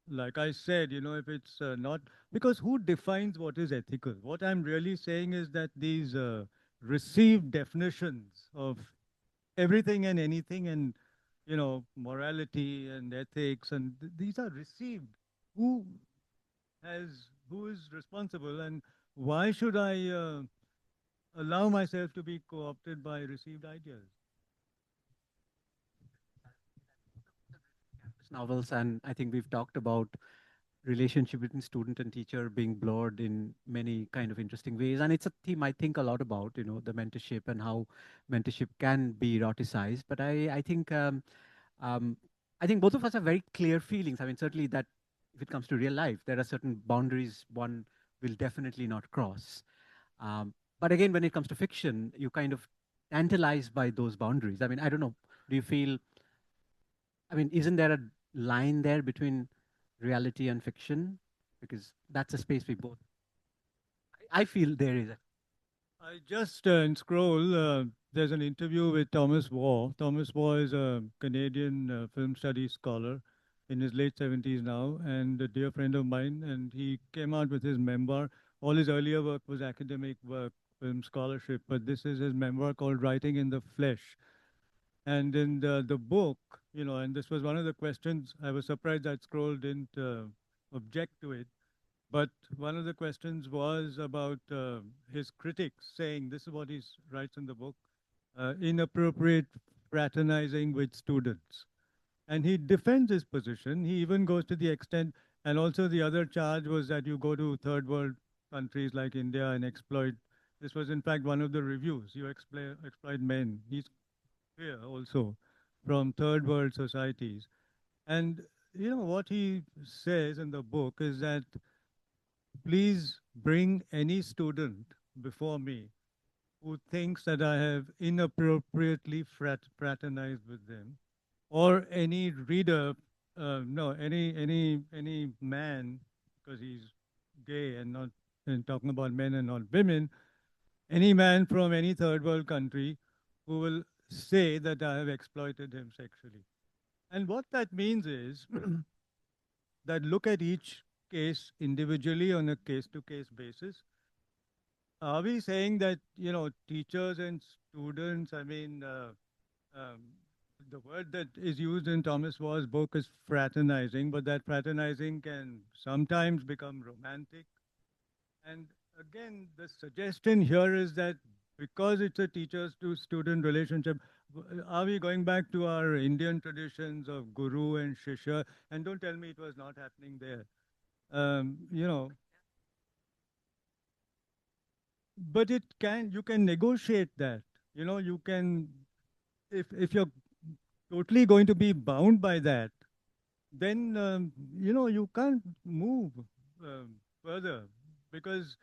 like I said, if it's not, because who defines what is ethical? What I'm really saying is that these received definitions of everything and anything and, morality and ethics, and these are received. Who who is responsible, and why should I allow myself to be co-opted by received ideas? Novels, and I think we've talked about relationship between student and teacher being blurred in many kind of interesting ways, and it's a theme I think a lot about, the mentorship and how mentorship can be eroticized. But um, I think both of us have very clear feelings. I mean, certainly that if it comes to real life, there are certain boundaries one will definitely not cross. um, but again, when it comes to fiction, you kind of tantalized by those boundaries. I mean, I don't know, do you feel, I mean, isn't there a line there between reality and fiction? Because that's a space we both, I feel there is. I just scroll. There's an interview with Thomas Waugh. Thomas Waugh is a Canadian film studies scholar in his late 70s now, and a dear friend of mine. And he came out with his memoir. All his earlier work was academic work, film scholarship, but this is his memoir called Writing in the Flesh. And in the book, and this was one of the questions, I was surprised that Scroll didn't object to it. But one of the questions was about his critics saying, this is what he writes in the book. inappropriate fraternizing with students. And he defends his position. He even goes to the extent, and also the other charge was that you go to third world countries like India and exploit. This was, in fact, one of the reviews. You exploit men. He's clear also from third world societies. And what he says in the book is that please bring any student before me who thinks that I have inappropriately fraternized with them, or any reader, no, any man, because he's gay and not and talking about men and not women, any man from any third world country who will say that I have exploited him sexually. And what that means is that look at each case individually on a case to case basis. Are we saying that, teachers and students, I mean, um, the word that is used in Thomas War's book is fraternizing, but that fraternizing can sometimes become romantic. And again, the suggestion here is that because it's a teachers to student relationship, are we going back to our Indian traditions of guru and shishya? And don't tell me it was not happening there. You know, but you can negotiate that. You can, if you're totally going to be bound by that, then you can't move further, because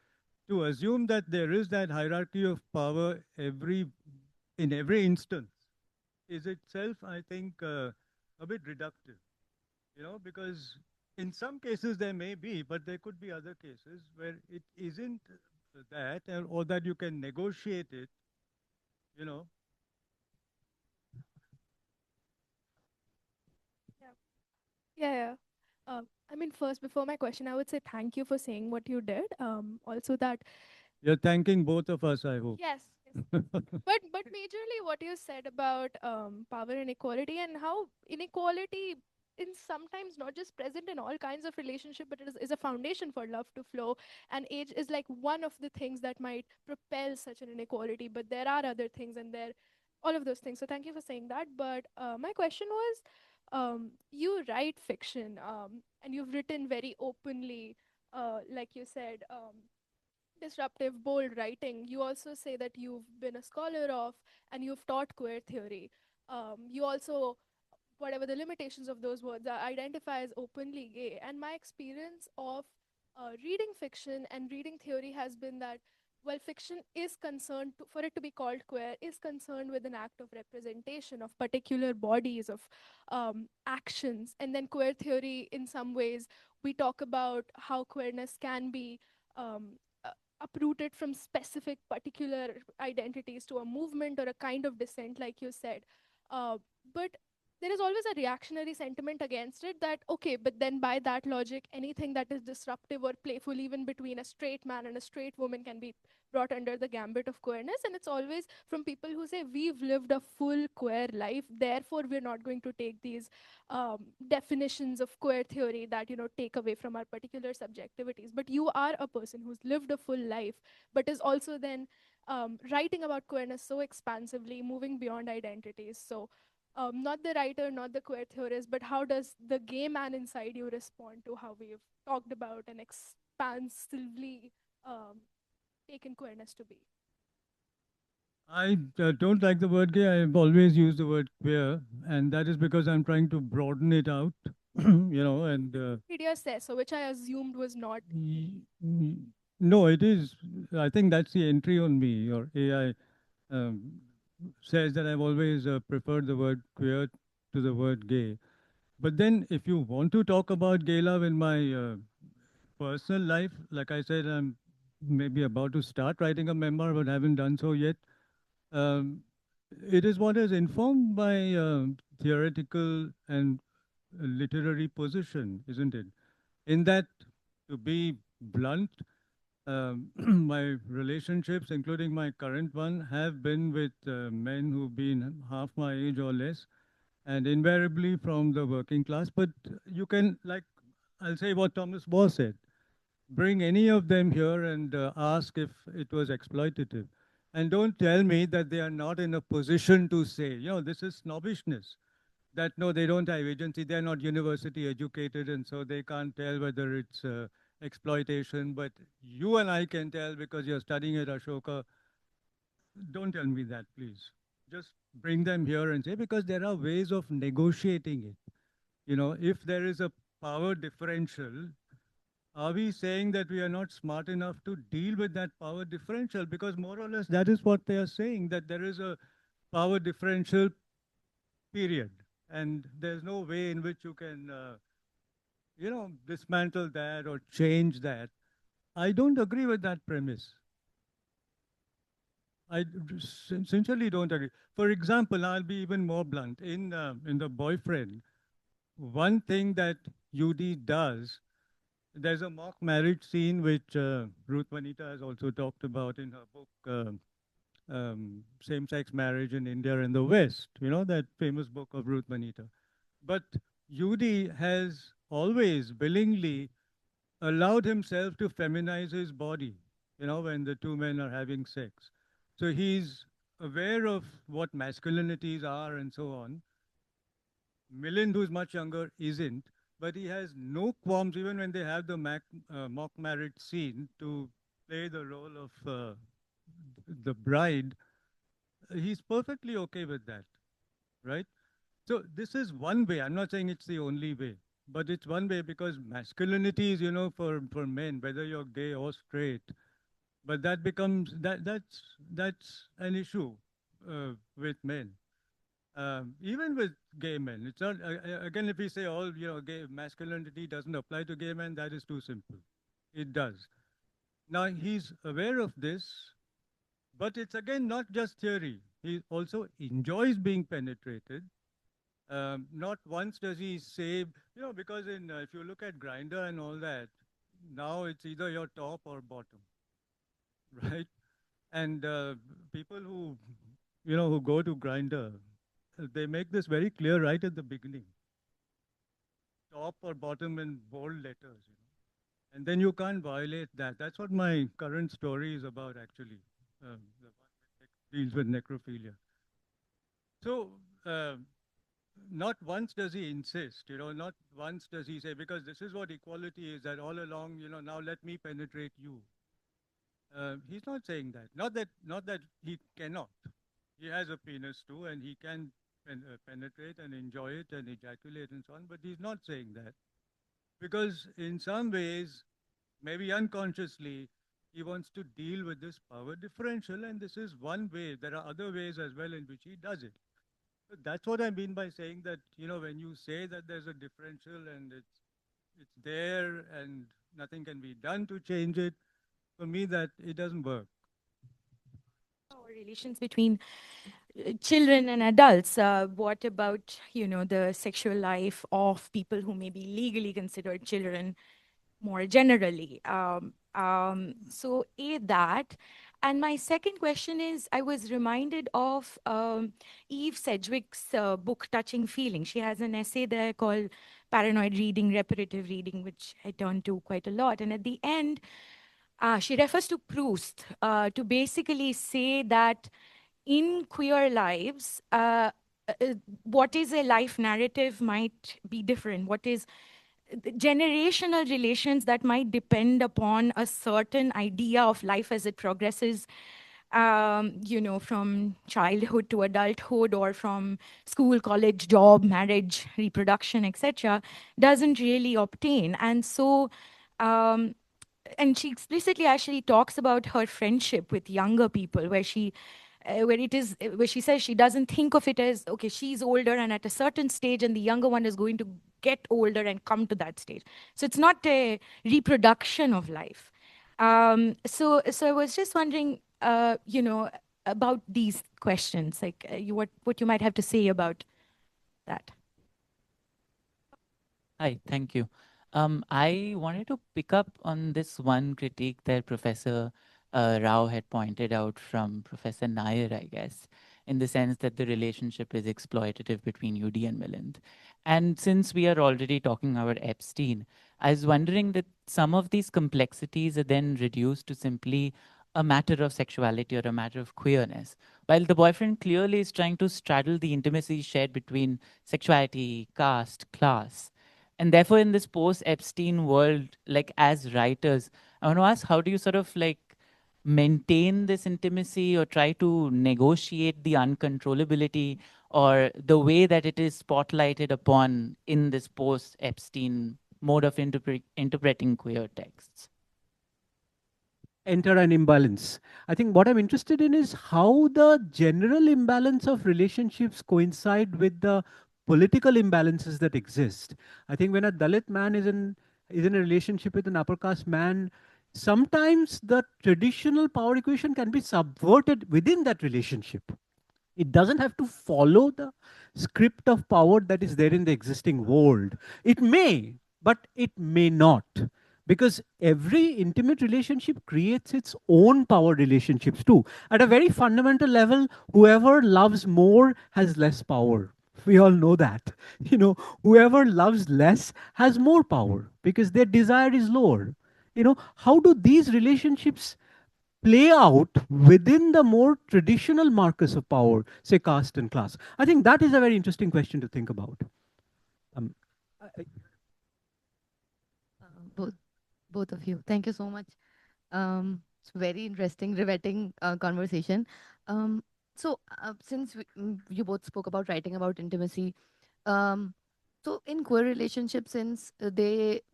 to assume that there is that hierarchy of power in every instance is itself, I think, a bit reductive. Because in some cases there may be, but there could be other cases where it isn't that, or that you can negotiate it. You know, Yeah. Yeah, yeah. I mean, first, before my question, I would say thank you for saying what you did. Also, that you're thanking both of us, I hope. yes, yes. But majorly, what you said about power inequality and how inequality in sometimes not just present in all kinds of relationship, but it is a foundation for love to flow. And age is like one of the things that might propel such an inequality. But there are other things, and there all of those things. So thank you for saying that. But my question was, you write fiction, and you've written very openly, like you said. Disruptive, bold writing. You also say that you've been a scholar of and you've taught queer theory. You also, whatever the limitations of those words are, identify as openly gay. And my experience of reading fiction and reading theory has been that, well, fiction is concerned for it to be called queer is concerned with an act of representation of particular bodies of actions. And then queer theory, in some ways, we talk about how queerness can be um, uh, uprooted from specific particular identities to a movement or a kind of dissent, like you said. But there is always a reactionary sentiment against it, that okay, but then by that logic, anything that is disruptive or playful even between a straight man and a straight woman can be brought under the gambit of queerness. And it's always from people who say we've lived a full queer life, therefore we're not going to take these definitions of queer theory that take away from our particular subjectivities. But you are a person who's lived a full life, but is also then writing about queerness so expansively, moving beyond identities. So not the writer, not the queer theorist, but how does the gay man inside you respond to how we've talked about and expansively um, taken queerness to be? I don't like the word gay. I've always used the word queer, and that is because I'm trying to broaden it out, and Media says so, which I assumed was not. no, it is. I think that's the entry on me. Or AI um, says that I've always preferred the word queer to the word gay. But then, if you want to talk about gay love in my personal life, like I said, I'm maybe about to start writing a memoir, but haven't done so yet. Um, it is what is informed by theoretical and literary position, isn't it? In that, to be blunt, my relationships, including my current one, have been with men who've been half my age or less, and invariably from the working class. But you can, like, I'll say what Thomas More said, bring any of them here and ask if it was exploitative. And don't tell me that they are not in a position to say, this is snobbishness. That no, they don't have agency, they're not university educated, and so they can't tell whether it's exploitation. But you and I can tell because you're studying at Ashoka. Don't tell me that, please. Just bring them here and say, because there are ways of negotiating it. If there is a power differential, are we saying that we are not smart enough to deal with that power differential? Because more or less that is what they are saying, that there is a power differential, period. And there's no way in which you can, dismantle that or change that. I don't agree with that premise. I sincerely don't agree. For example, I'll be even more blunt. In The Boyfriend, one thing that UD does, there's a mock marriage scene which Ruth Vanita has also talked about in her book, Same-Sex Marriage in India and the West, that famous book of Ruth Vanita. But UD has always willingly allowed himself to feminize his body, when the two men are having sex. So he's aware of what masculinities are and so on. Milind, who's much younger, isn't, but he has no qualms even when they have the mock marriage scene to play the role of the bride. He's perfectly okay with that, right? So this is one way. I'm not saying it's the only way, but it's one way because masculinity is, for men, whether you're gay or straight, but that becomes that's an issue with men. Even with gay men, it's not again. If we say all gay masculinity doesn't apply to gay men, that is too simple. It does. Now he's aware of this, but it's again not just theory. He also enjoys being penetrated. Not once does he say, because if you look at Grinder and all that, now it's either your top or bottom, right? And people who go to Grinder, they make this very clear right at the beginning. Top or bottom in bold letters, and then you can't violate that. That's what my current story is about, actually. The one that deals with necrophilia. So. Not once does he insist, not once does he say, because this is what equality is, that all along, now let me penetrate you. He's not saying that. Not that he cannot. He has a penis too, and he can penetrate and enjoy it and ejaculate and so on, but he's not saying that. Because in some ways, maybe unconsciously, he wants to deal with this power differential, and this is one way. There are other ways as well in which he does it. That's what I mean by saying that, when you say that there's a differential and it's there and nothing can be done to change it, for me that it doesn't work. Or relations between children and adults. What about, the sexual life of people who may be legally considered children more generally? So that. And my second question is, I was reminded of Eve Sedgwick's book, Touching Feeling. She has an essay there called Paranoid Reading, Reparative Reading, which I turn to quite a lot. And at the end, she refers to Proust to basically say that in queer lives, what is a life narrative might be different. What is generational relations that might depend upon a certain idea of life as it progresses, from childhood to adulthood, or from school, college, job, marriage, reproduction, etc., doesn't really obtain. And so, and she explicitly actually talks about her friendship with younger people, where where she says she doesn't think of it as, okay, she's older and at a certain stage, and the younger one is going to get older and come to that stage. So it's not a reproduction of life. So I was just wondering, about these questions, like what you might have to say about that. Hi, thank you. I wanted to pick up on this one critique that Professor Rao had pointed out from Professor Nair, I guess, in the sense that the relationship is exploitative between UD and Milind. And since we are already talking about Epstein, I was wondering that some of these complexities are then reduced to simply a matter of sexuality or a matter of queerness, while the boyfriend clearly is trying to straddle the intimacy shared between sexuality, caste, class. And therefore, in this post Epstein world, like as writers, I want to ask, how do you sort of like maintain this intimacy or try to negotiate the uncontrollability or the way that it is spotlighted upon in this post Epstein mode of interpreting queer texts? Enter an imbalance. I think what I'm interested in is how the general imbalance of relationships coincide with the political imbalances that exist. I think when a Dalit man is in a relationship with an upper caste man, sometimes the traditional power equation can be subverted within that relationship. It doesn't have to follow the script of power that is there in the existing world. It may, but it may not. Because every intimate relationship creates its own power relationships too. At a very fundamental level, whoever loves more has less power. We all know that. You know, whoever loves less has more power because their desire is lower. How do these relationships play out within the more traditional markers of power, say caste and class? I think that is a very interesting question to think about. Um, Both, both of you. Thank you so much. It's very interesting, riveting conversation. Since you both spoke about writing about intimacy, um, so in queer relationships, since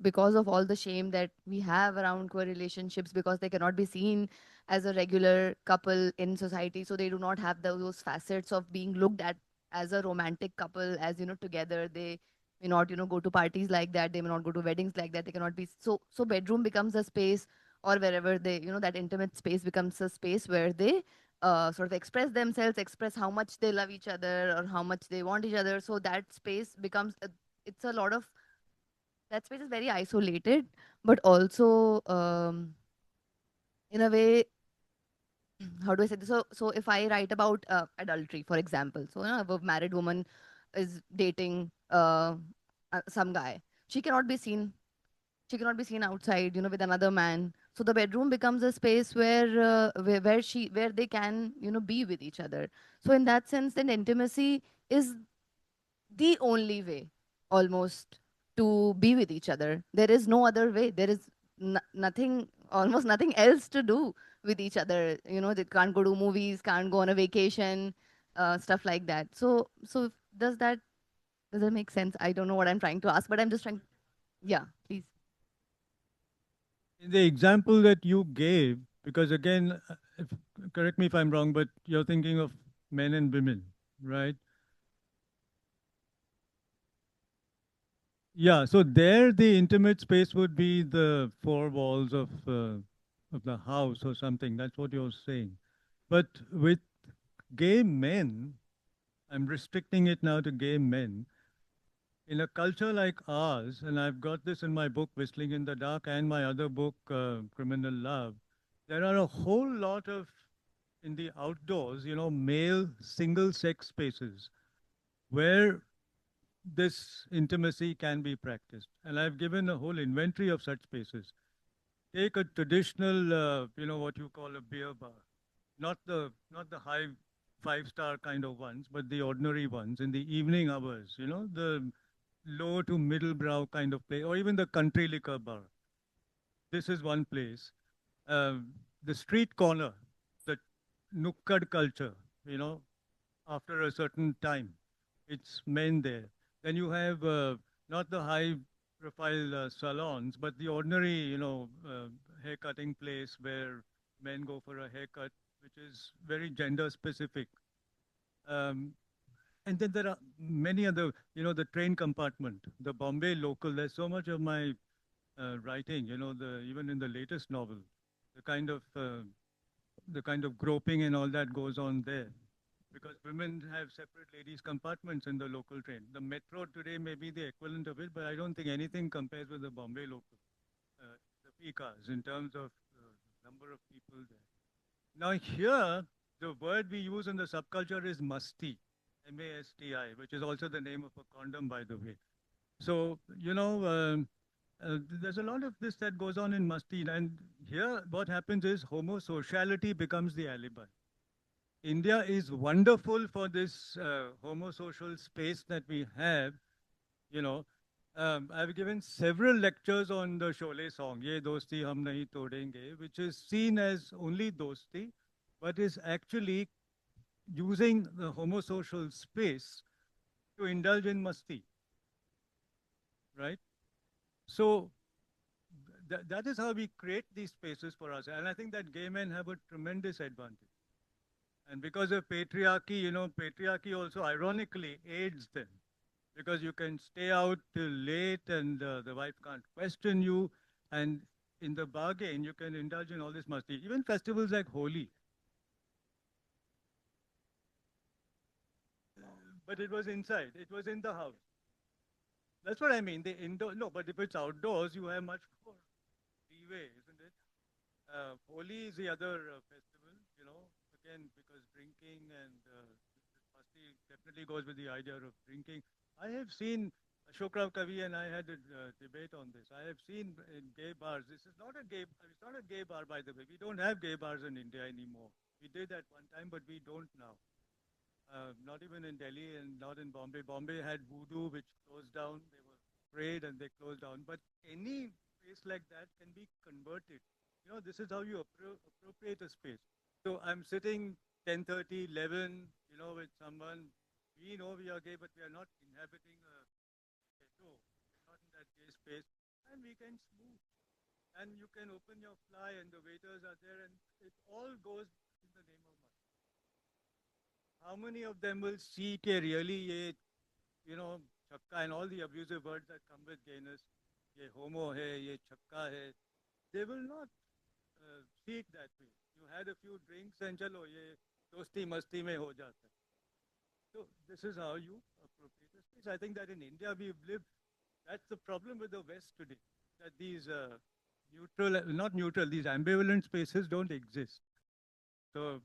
because of all the shame that we have around queer relationships, because they cannot be seen as a regular couple in society, so they do not have those facets of being looked at as a romantic couple, as together. They may not, go to parties like that. They may not go to weddings like that. They cannot be so. Bedroom becomes a space, or wherever they, that intimate space becomes a space where they sort of express themselves, express how much they love each other or how much they want each other. So that space becomes it's a lot of that space is very isolated, but also in a way, how do I say this? So if I write about adultery, for example, so if a married woman is dating some guy, she cannot be seen. She cannot be seen outside, with another man. So the bedroom becomes a space where they can, be with each other. So in that sense, then intimacy is the only way, almost, to be with each other. There is no other way. There is nothing, almost nothing else to do with each other. They can't go to movies, can't go on a vacation, stuff like that. So does that make sense? I don't know what I'm trying to ask, but I'm just trying. Yeah, please. In the example that you gave, because again, correct me if I'm wrong, but you're thinking of men and women, right? Yeah, so there the intimate space would be the four walls of the house or something. That's what you're saying. But with gay men, I'm restricting it now to gay men. In a culture like ours, and I've got this in my book, Whistling in the Dark, and my other book, Criminal Love, there are a whole lot of, in the outdoors, male single sex spaces where this intimacy can be practiced. And I've given a whole inventory of such spaces. Take a traditional, what you call a beer bar, not the high five-star kind of ones, but the ordinary ones in the evening hours. The low to middle brow kind of place, or even the country liquor bar. This is one place. Uh, the street corner, the nukkad culture, after a certain time, it's men there. Then you have not the high profile salons, but the ordinary, hair cutting place where men go for a haircut, which is very gender specific. Um, and then there are many other, the train compartment, the Bombay local. There's so much of my writing, even in the latest novel, the kind of groping and all that goes on there, because women have separate ladies compartments in the local train. The metro today may be the equivalent of it, but I don't think anything compares with the Bombay local, the peak hours in terms of number of people there. Now here, the word we use in the subculture is masti, M-A-S-T-I, which is also the name of a condom, by the way. So, there's a lot of this that goes on in Masti, and here what happens is homosociality becomes the alibi. India is wonderful for this homosocial space that we have. You know, I've given several lectures on the Sholay song, Ye Dosti Hum Nahi Todenge, which is seen as only dosti, but is actually using the homosocial space to indulge in masti, right? So that is how we create these spaces for us. And I think that gay men have a tremendous advantage. And because of patriarchy, patriarchy also ironically aids them because you can stay out till late and the wife can't question you. And in the bargain, you can indulge in all this masti. Even festivals like Holi. But it was inside, it was in the house. That's what I mean. The indoor, no, but if it's outdoors, you have much more leeway, isn't it? Holi is the other festival, again, because drinking and masti definitely goes with the idea of drinking. I have seen, Ashoka Kavi and I had a debate on this. I have seen in gay bars, this is not a gay, it's not a gay bar, by the way. We don't have gay bars in India anymore. We did at one time, but we don't now. Not even in Delhi and not in Bombay. Bombay had voodoo, which closed down. They were afraid and they closed down. But any place like that can be converted. This is how you appropriate a space. So I'm sitting 10:30, 11, with someone. We know we are gay, but we are not inhabiting a ghetto. We're not in that gay space. And we can smooth. And you can open your fly and the waiters are there and it all goes in the name of money. How many of them will see ke really ye, chakka and all the abusive words that come with gayness, ye homo hai, ye chakka hai. They will not see it that way. You had a few drinks and chalo, ye dosti masti mein ho jata. So this is how you appropriate the space. I think that in India we've lived, that's the problem with the West today, that these not neutral, these ambivalent spaces don't exist. So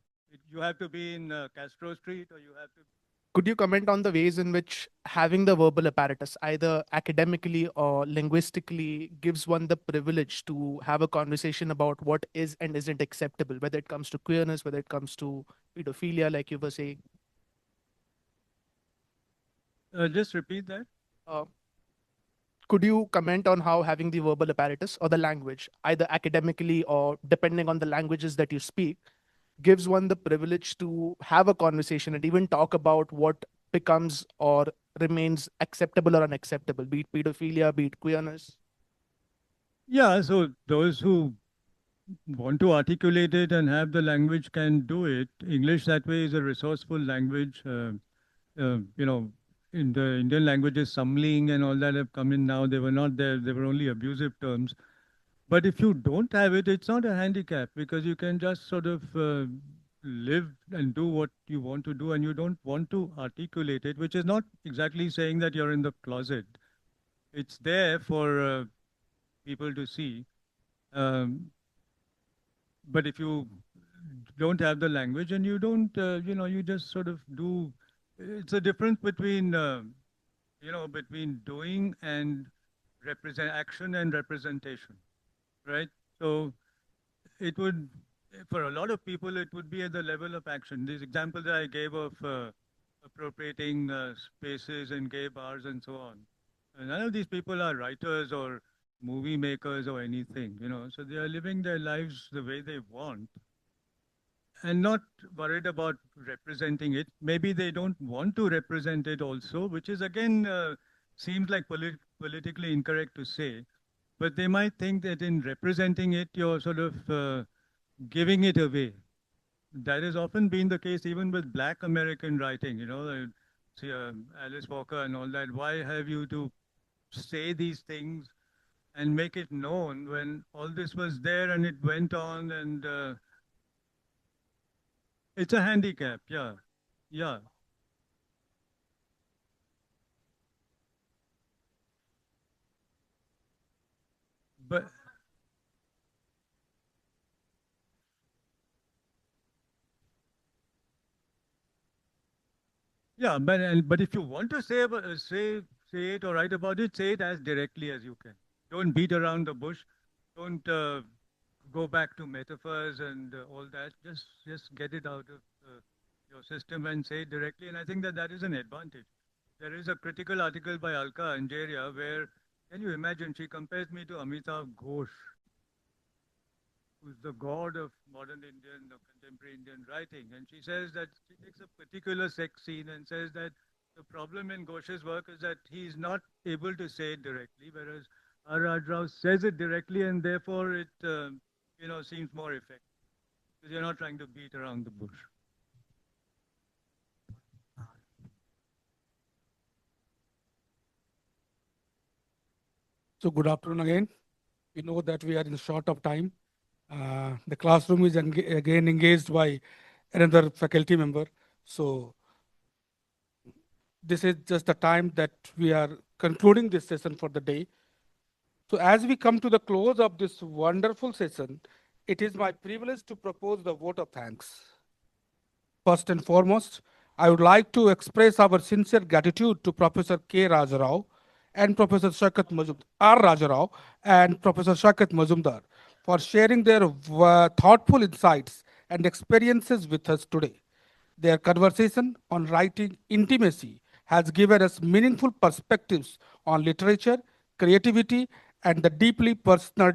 you have to be in Castro Street or you have to. Could you comment on the ways in which having the verbal apparatus, either academically or linguistically, gives one the privilege to have a conversation about what is and isn't acceptable, whether it comes to queerness, whether it comes to pedophilia, like you were saying? Just repeat that. Uh, could you comment on how having the verbal apparatus or the language, either academically or depending on the languages that you speak, gives one the privilege to have a conversation and even talk about what becomes or remains acceptable or unacceptable, be it pedophilia, be it queerness? Yeah, so those who want to articulate it and have the language can do it. English that way is a resourceful language. In the Indian languages, samling and all that have come in now. They were not there. They were only abusive terms. But if you don't have it, it's not a handicap because you can just sort of live and do what you want to do and you don't want to articulate it, which is not exactly saying that you're in the closet. It's there for people to see. But if you don't have the language and you don't, you just sort of do, it's a difference between, between doing and action and representation, right? So it would, for a lot of people, it would be at the level of action. These examples that I gave of appropriating spaces in gay bars and so on. And none of these people are writers or movie makers or anything, so they are living their lives the way they want and not worried about representing it. Maybe they don't want to represent it also, which is again seems like politically incorrect to say, but they might think that in representing it, you're sort of giving it away. That has often been the case even with Black American writing, see Alice Walker and all that. Why have you to say these things and make it known when all this was there and it went on and it's a handicap, yeah. Yeah. But yeah, but if you want to say say it or write about it, say it as directly as you can. don't beat around the bush. Don't go back to metaphors and all that. Just get it out of your system and say it directly. And I think that that is an advantage. There is a critical article by Alka Anjeria where, can you imagine, she compares me to Amitabh Ghosh, who's the god of modern Indian or contemporary Indian writing. And she says that she takes a particular sex scene and says that the problem in Ghosh's work is that he's not able to say it directly, whereas R. Raj Rao says it directly, and therefore it seems more effective because you're not trying to beat around the bush. So good afternoon again. We know that we are in short of time. The classroom is again engaged by another faculty member. So this is just the time that we are concluding this session for the day. So as we come to the close of this wonderful session, it is my privilege to propose the vote of thanks. First and foremost, I would like to express our sincere gratitude to Professor K. Rajarao and Professor Shakat Majumdar, R. Rajarao and Professor Shakat Majumdar for sharing their thoughtful insights and experiences with us today. Their conversation on writing intimacy has given us meaningful perspectives on literature, creativity, and the deeply personal.